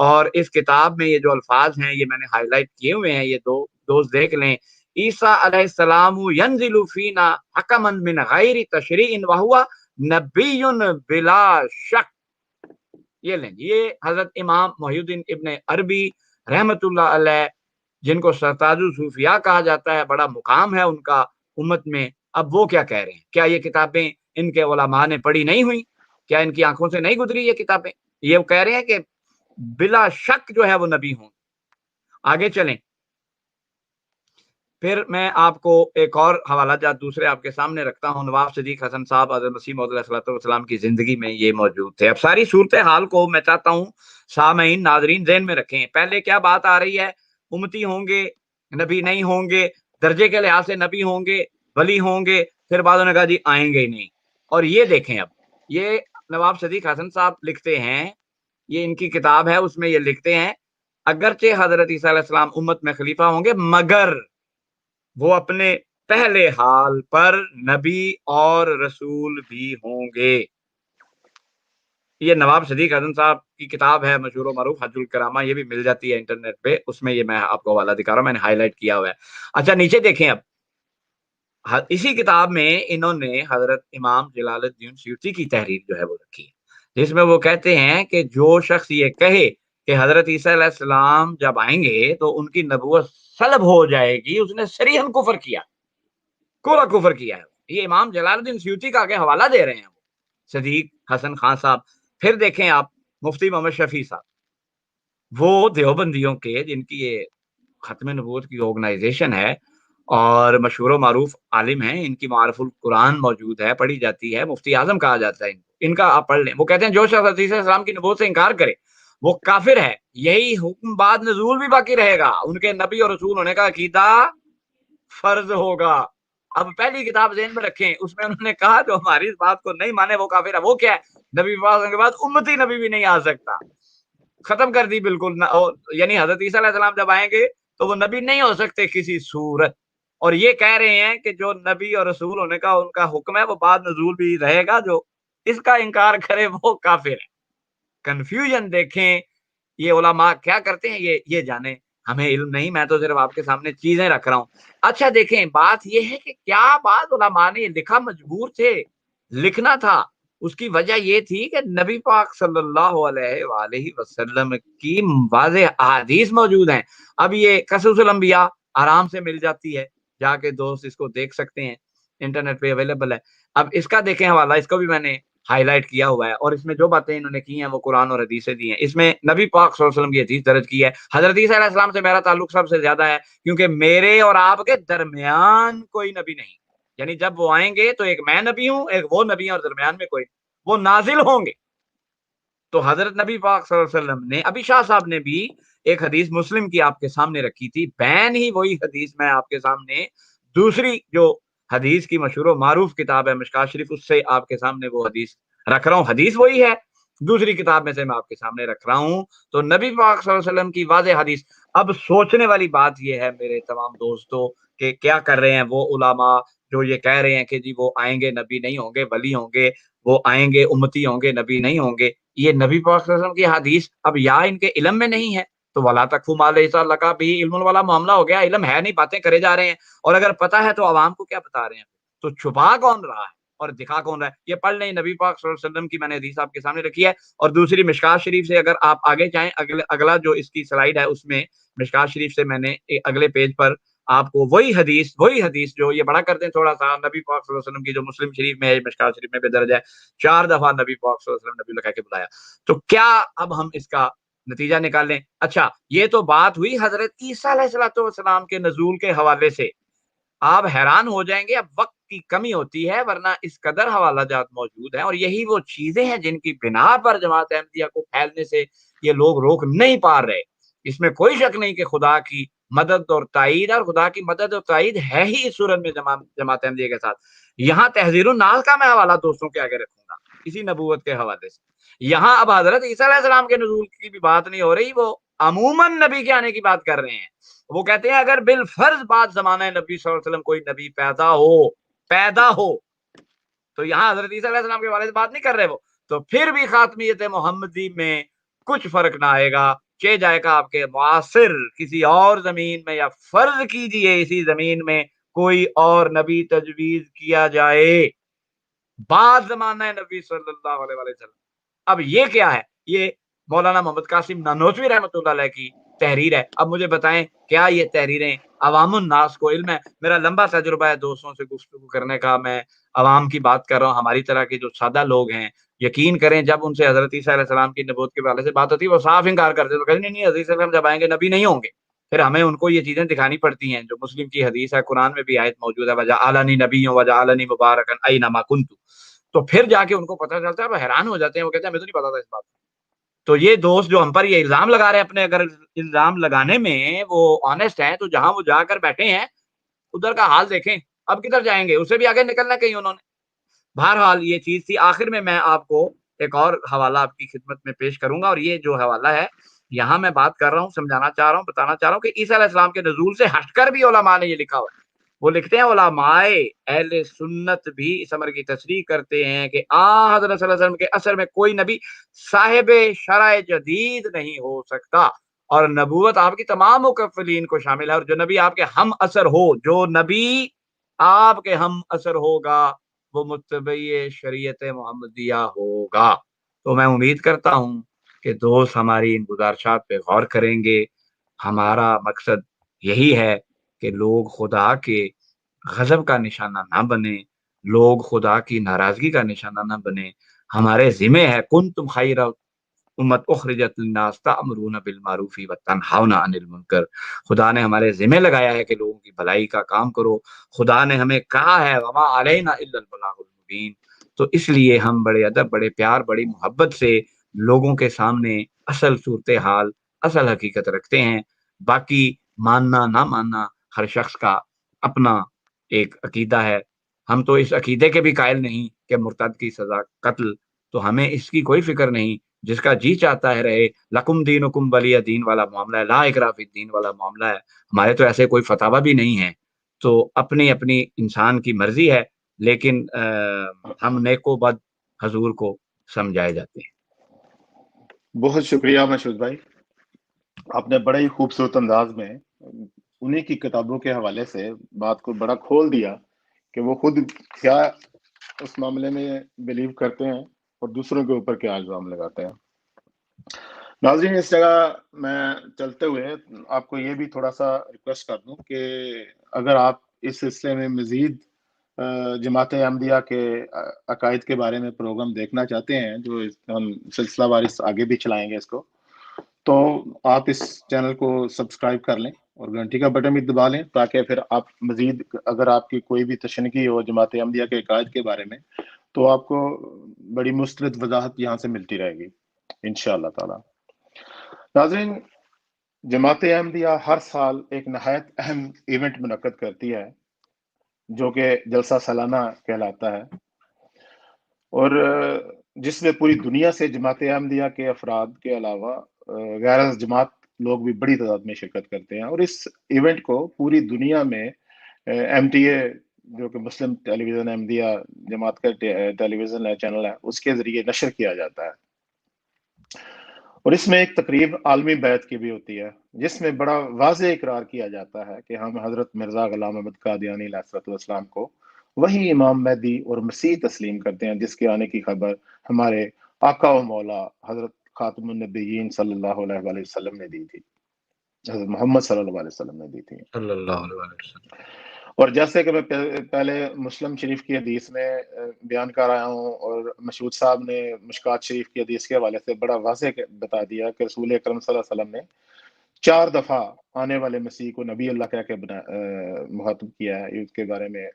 اور اس کتاب میں یہ جو الفاظ ہیں یہ میں نے ہائی لائٹ کیے ہوئے ہیں، یہ دو دوست دیکھ لیں. عیسیٰ علیہ السلام ینزل فینا حکما من غیر تشریع وہو نبی بلا شک. یہ لیں، یہ حضرت امام محی الدین ابن عربی رحمت اللہ علیہ، جن کو سرتاج الصوفیاء کہا جاتا ہے، بڑا مقام ہے ان کا امت میں. اب وہ کیا کہہ رہے ہیں؟ کیا یہ کتابیں ان کے علماء نے پڑھی نہیں ہوئی؟ کیا ان کی آنکھوں سے نہیں گزری یہ کتابیں؟ یہ کہہ رہے ہیں کہ بلا شک جو ہے وہ نبی ہوں. آگے چلیں، پھر میں آپ کو ایک اور حوالہ جات دوسرے آپ کے سامنے رکھتا ہوں. نواب صدیق حسن صاحب حضرت مسیح موعود علیہ الصلوۃ والسلام کی زندگی میں یہ موجود تھے. اب ساری صورتحال کو میں چاہتا ہوں سامعین ناظرین ذہن میں رکھیں. پہلے کیا بات آ رہی ہے؟ امتی ہوں گے، نبی نہیں ہوں گے، درجے کے لحاظ سے نبی ہوں گے، ولی ہوں گے. پھر بعضوں نے کہا جی آئیں گے ہی نہیں. اور یہ دیکھیں، اب یہ نواب صدیق حسن صاحب لکھتے ہیں، یہ ان کی کتاب ہے، اس میں یہ لکھتے ہیں اگرچہ حضرت عیسیٰ علیہ السلام امت میں خلیفہ ہوں گے مگر وہ اپنے پہلے حال پر نبی اور رسول بھی ہوں گے. یہ نواب صدیق حسن صاحب کی کتاب ہے مشہور و معروف حج الکرامہ، یہ بھی مل جاتی ہے انٹرنیٹ پہ، اس میں یہ میں آپ کو حوالہ دکھا رہا ہوں، میں نے ہائی لائٹ کیا ہوا ہے. اچھا نیچے دیکھیں، اب اسی کتاب میں انہوں نے حضرت امام جلال الدین سیوطی کی تحریر جو ہے وہ رکھی ہے، جس میں وہ کہتے ہیں کہ جو شخص یہ کہے کہ حضرت عیسیٰ علیہ السلام جب آئیں گے تو ان کی نبوت سلب ہو جائے گی، اس نے صریحاً کفر کیا، کوڑا کفر کیا ہے. یہ امام جلال الدین سیوطی کا آگے حوالہ دے رہے ہیں وہ صدیق حسن خان صاحب. پھر دیکھیں آپ مفتی محمد شفیع صاحب، وہ دیوبندیوں کے جن کی یہ ختم نبوت کی آرگنائزیشن ہے اور مشہور و معروف عالم ہیں، ان کی معارف القرآن موجود ہے، پڑھی جاتی ہے، مفتی اعظم کہا جاتا ہے ان کا، آپ پڑھ لیں. وہ کہتے ہیں جو شخص عیسیٰ علیہ السلام کی نبوت سے انکار کرے وہ کافر ہے، یہی حکم بعد نزول بھی باقی رہے گا، ان کے نبی اور رسول ہونے کا عقیدہ فرض ہوگا. اب پہلی کتاب ذہن میں رکھیں، اس میں انہوں نے کہا جو ہماری اس بات کو نہیں مانے وہ کافر ہے. وہ کیا ہے؟ نبی پاک کے بعد امتی نبی بھی نہیں آ سکتا، ختم کر دی بالکل. یعنی حضرت عیسیٰ علیہ السلام جب آئیں گے تو وہ نبی نہیں ہو سکتے کسی صورت. اور یہ کہہ رہے ہیں کہ جو نبی اور رسول ہونے کا ان کا حکم ہے وہ بعد نزول بھی رہے گا، جو اس کا انکار کرے وہ کافر ہے. کنفیوژن دیکھیں یہ علماء کیا کرتے ہیں، یہ جانے، ہمیں علم نہیں، میں تو صرف آپ کے سامنے چیزیں رکھ رہا ہوں. اچھا دیکھیں، بات یہ ہے کہ کیا بعض علماء نے لکھا، مجبور تھے لکھنا تھا. اس کی وجہ یہ تھی کہ نبی پاک صلی اللہ علیہ وآلہ وسلم کی واضح احادیث موجود ہیں. اب یہ قصص الانبیاء آرام سے مل جاتی ہے، جا کے دوست اس کو دیکھ سکتے ہیں، انٹرنیٹ پہ اویلیبل ہے. اب اس کا دیکھیں حوالہ، اس کو بھی میں نے ہائی لائٹ کیا ہوا ہے، اور اس میں جو باتیں انہوں نے کی ہیں وہ قرآن اور حدیث سے دی ہیں. اس میں نبی پاک صلی اللہ علیہ وسلم کی حدیث درج کی ہے، حضرت عیسیٰ علیہ السلام سے میرا تعلق سب سے زیادہ ہے کیونکہ میرے اور آپ کے درمیان کوئی نبی نہیں. یعنی جب وہ آئیں گے تو ایک میں نبی ہوں، ایک وہ نبی ہیں، اور درمیان میں کوئی، وہ نازل ہوں گے. تو حضرت نبی پاک صلی اللہ علیہ وسلم نے، ابھی شاہ صاحب نے بھی ایک حدیث مسلم کی آپ کے سامنے رکھی تھی، بین ہی وہی حدیث میں آپ کے سامنے دوسری جو حدیث کی مشہور و معروف کتاب ہے مشکوٰۃ شریف، اس سے آپ کے سامنے وہ حدیث رکھ رہا ہوں. حدیث وہی ہے، دوسری کتاب میں سے میں آپ کے سامنے رکھ رہا ہوں. تو نبی پاک صلی اللہ علیہ وسلم کی واضح حدیث. اب سوچنے والی بات یہ ہے میرے تمام دوستوں کہ کیا کر رہے ہیں وہ علماء جو یہ کہہ رہے ہیں کہ جی وہ آئیں گے نبی نہیں ہوں گے، ولی ہوں گے، وہ آئیں گے امتی ہوں گے، نبی نہیں ہوں گے. یہ نبی پاک صلی اللہ علیہ وسلم کی حدیث اب یا ان کے علم میں نہیں ہے تو ولا تقف ما لیس لک بہ علم والا معاملہ ہو گیا، علم ہے نہیں، باتیں کرے جا رہے ہیں. اور اگر پتہ ہے تو عوام کو کیا بتا رہے ہیں؟ تو چھپا کون رہا ہے اور دکھا کون رہا ہے؟ یہ پڑھ لیں، نبی پاک صلی اللہ علیہ وسلم کی میں نے حدیث آپ کے سامنے رکھی ہے. اور دوسری مشکوٰۃ شریف سے اگر آپ آگے جائیں، اگلا جو اس کی سلائیڈ ہے اس میں مشکوٰۃ شریف سے میں نے اگلے پیج پر آپ کو وہی حدیث جو یہ بڑا کرتے ہیں تھوڑا سا، نبی پاک صلی اللہ علیہ وسلم کی جو مسلم شریف میں ہے، مشکوٰۃ شریف میں بھی درج ہے، 4 دفعہ نبی پاک صلی اللہ علیہ وسلم نبی لکھا کے بلایا. تو کیا اب ہم اس کا نتیجہ نکال لیں؟ اچھا یہ تو بات ہوئی حضرت عیسیٰ علیہ السلام کے نزول کے حوالے سے. آپ حیران ہو جائیں گے، اب وقت کی کمی ہوتی ہے ورنہ اس قدر حوالہ جات موجود ہیں، اور یہی وہ چیزیں ہیں جن کی بنا پر جماعت احمدیہ کو پھیلنے سے یہ لوگ روک نہیں پا رہے. اس میں کوئی شک نہیں کہ خدا کی مدد اور تائید، اور خدا کی مدد اور تائید ہے ہی اس صورت میں جماعت احمدیہ کے ساتھ. یہاں تحذیر الناس کا میں حوالہ دوستوں کے آگے رکھوں گا اسی نبوت کے حوالے سے. یہاں اب حضرت عیسیٰ علیہ السلام کے نزول کی بھی بات نہیں ہو رہی، وہ عموماً نبی کے آنے کی بات کر رہے ہیں. وہ کہتے ہیں اگر بالفرض بعد زمانہ نبی صلی اللہ علیہ وسلم کوئی نبی پیدا ہو تو یہاں حضرت عیسیٰ علیہ السلام کے بارے میں بات نہیں کر رہے وہ، تو پھر بھی خاتمیت محمدی میں کچھ فرق نہ آئے گا، چہ جائے گا آپ کے معاصر کسی اور زمین میں، یا فرض کیجئے اسی زمین میں کوئی اور نبی تجویز کیا جائے بعد زمانہ نبی صلی اللہ علیہ وسلم. اب یہ کیا ہے؟ یہ مولانا محمد قاسم نانوتوی رحمۃ اللہ علیہ کی تحریر ہے. اب مجھے بتائیں کیا یہ تحریریں عوام الناس کو علم ہے؟ میرا لمبا تجربہ ہے دوستوں سے گفتگو کرنے کا، میں عوام کی بات کر رہا ہوں. ہماری طرح کے جو سادہ لوگ ہیں، یقین کریں جب ان سے حضرت عیسیٰ علیہ السلام کی نبوت کے حوالے سے بات ہوتی ہے وہ صاف انکار کرتے ہیں، کہتے نہیں حضرت عیسیٰ علیہ السلام جب آئیں گے نبی نہیں ہوں گے. پھر ہمیں ان کو یہ چیزیں دکھانی پڑتی ہیں جو مسلم کی حدیث ہے، قرآن میں بھی آیت موجود ہے، وجعلنی نبیا وجعلنی مبارکا اینما کنت. تو پھر جا کے ان کو پتہ چلتا ہے، وہ حیران ہو جاتے ہیں، وہ کہتے ہیں ہمیں تو نہیں پتا تھا اس بات. تو یہ دوست جو ہم پر یہ الزام لگا رہے ہیں اپنے، اگر الزام لگانے میں وہ آنےسٹ ہیں تو جہاں وہ جا کر بیٹھے ہیں ادھر کا حال دیکھیں. اب کدھر جائیں گے؟ اسے بھی آگے نکلنا کہیں انہوں نے. بہرحال یہ چیز تھی. آخر میں آپ کو ایک اور حوالہ آپ کی خدمت میں پیش کروں گا، اور یہ جو حوالہ ہے یہاں میں بات کر رہا ہوں، سمجھانا چاہ رہا ہوں، بتانا چاہ رہا ہوں کہ عیسیٰ علیہ السلام کے نزول سے ہٹ کر بھی علماء نے یہ لکھا ہوا ہے. وہ لکھتے ہیں علماء اہل سنت بھی اس امر کی تصریح کرتے ہیں کہ حضرت صلی اللہ علیہ وسلم کے اثر میں کوئی نبی صاحب شرع جدید نہیں ہو سکتا، اور نبوت آپ کی تمام مکفلین کو شامل ہے. اور جو نبی آپ کے ہم اثر ہو، جو نبی آپ کے ہم اثر ہوگا وہ متبع شریعت محمدیہ ہوگا. تو میں امید کرتا ہوں کہ دوست ہماری ان گزارشات پہ غور کریں گے. ہمارا مقصد یہی ہے کہ لوگ خدا کے غضب کا نشانہ نہ بنے، لوگ خدا کی ناراضگی کا نشانہ نہ بنے. ہمارے ذمہ ہے کنتم خیر امت اخرجت للناس تأمرون بالمعروف وتنہون عن المنکر. خدا نے ہمارے ذمہ لگایا ہے کہ لوگوں کی بھلائی کا کام کرو. خدا نے ہمیں کہا ہے وما علینا الا البلاغ المبین. تو اس لیے ہم بڑے ادب، بڑے پیار، بڑی محبت سے لوگوں کے سامنے اصل صورتحال، اصل حقیقت رکھتے ہیں. باقی ماننا نہ ماننا ہر شخص کا اپنا ایک عقیدہ ہے. ہم تو اس عقیدے کے بھی قائل نہیں کہ مرتد کی سزا قتل، تو ہمیں اس کی کوئی فکر نہیں. جس کا جی چاہتا ہے رہے. لکم دینکم ولی دین والا معاملہ ہے، لا اکراہ فی الدین والا معاملہ ہے. ہمارے تو ایسے کوئی فتاوی بھی نہیں ہے. تو اپنی اپنی انسان کی مرضی ہے، لیکن ہم نیک و بد حضور کو سمجھائے جاتے ہیں. بہت شکریہ مسعود بھائی، آپ نے بڑے ہی خوبصورت انداز میں انہی کی کتابوں کے حوالے سے بات کو بڑا کھول دیا کہ وہ خود کیا اس معاملے میں بلیو کرتے ہیں اور دوسروں کے اوپر کیا الزام لگاتے ہیں. ناظرین، اس جگہ میں چلتے ہوئے آپ کو یہ بھی تھوڑا سا ریکویسٹ کر دوں کہ اگر آپ اس سلسلے میں مزید جماعت احمدیہ کے عقائد کے بارے میں پروگرام دیکھنا چاہتے ہیں، جو ہم سلسلہ وار آگے بھی چلائیں گے اس کو، تو آپ اس چینل کو سبسکرائب کر لیں اور گھنٹی کا بٹن بھی دبا لیں، تاکہ پھر آپ مزید اگر آپ کی کوئی بھی تشنگی ہو جماعت احمدیہ کے عقائد کے بارے میں تو آپ کو بڑی مسترد وضاحت یہاں سے ملتی رہے گی انشاءاللہ تعالی. ناظرین، جماعت احمدیہ ہر سال ایک نہایت اہم ایونٹ منعقد کرتی ہے جو کہ جلسہ سالانہ کہلاتا ہے، اور جس میں پوری دنیا سے جماعت احمدیہ کے افراد کے علاوہ غیر جماعت لوگ بھی بڑی تعداد میں شرکت کرتے ہیں. اور اس ایونٹ کو پوری دنیا میں ایم ٹی اے جو کہ مسلم ٹیلی ویژن احمدیہ جماعت کا ٹیلی ویژن چینل ہے، اس کے ذریعے نشر کیا جاتا ہے. اور اس میں ایک تقریب عالمی بیعت کی بھی ہوتی ہے، جس میں بڑا واضح اقرار کیا جاتا ہے کہ ہم حضرت مرزا غلام احمد قادیانی علیہ السلام کو وہی امام مہدی اور مسیح تسلیم کرتے ہیں جس کے آنے کی خبر ہمارے آقا و مولا حضرت خاتم النبیین صلی اللہ علیہ وآلہ وسلم نے دی تھی، حضرت محمد صلی اللہ علیہ وسلم نے دی تھی. صلی اللہ علیہ وسلم. اور جیسے کہ میں پہلے مسلم شریف کی حدیث میں بیان کر رہا ہوں، اور مسعود صاحب نے مشکات شریف کی حدیث کے حوالے سے بڑا واضح بتا دیا کہ رسول اکرم صلی اللہ علیہ وسلم نے 4 دفعہ آنے والے مسیح کو نبی اللہ کہہ کے مخاطب کیا ہے، اس کے بارے میں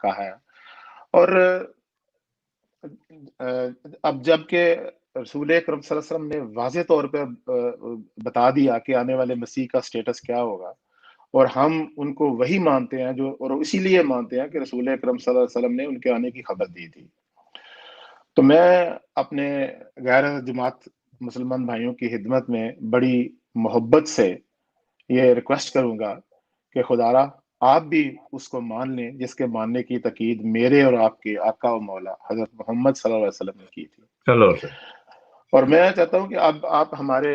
کہا ہے. اور اب جب کہ رسول اکرم صلی اللہ علیہ وسلم نے واضح طور پہ بتا دیا کہ آنے والے مسیح کا سٹیٹس کیا ہوگا، اور ہم ان کو وہی مانتے ہیں جو، اور اسی لیے مانتے ہیں کہ رسول اکرم صلی اللہ علیہ وسلم نے ان کے آنے کی خبر دی تھی. تو میں اپنے غیر جماعت مسلمان بھائیوں کی خدمت میں بڑی محبت سے یہ ریکویسٹ کروں گا کہ خدارا آپ بھی اس کو مان لیں جس کے ماننے کی تاکید میرے اور آپ کے آقا و مولا حضرت محمد صلی اللہ علیہ وسلم نے کی تھی. چلو سر. اور میں چاہتا ہوں کہ اب آپ ہمارے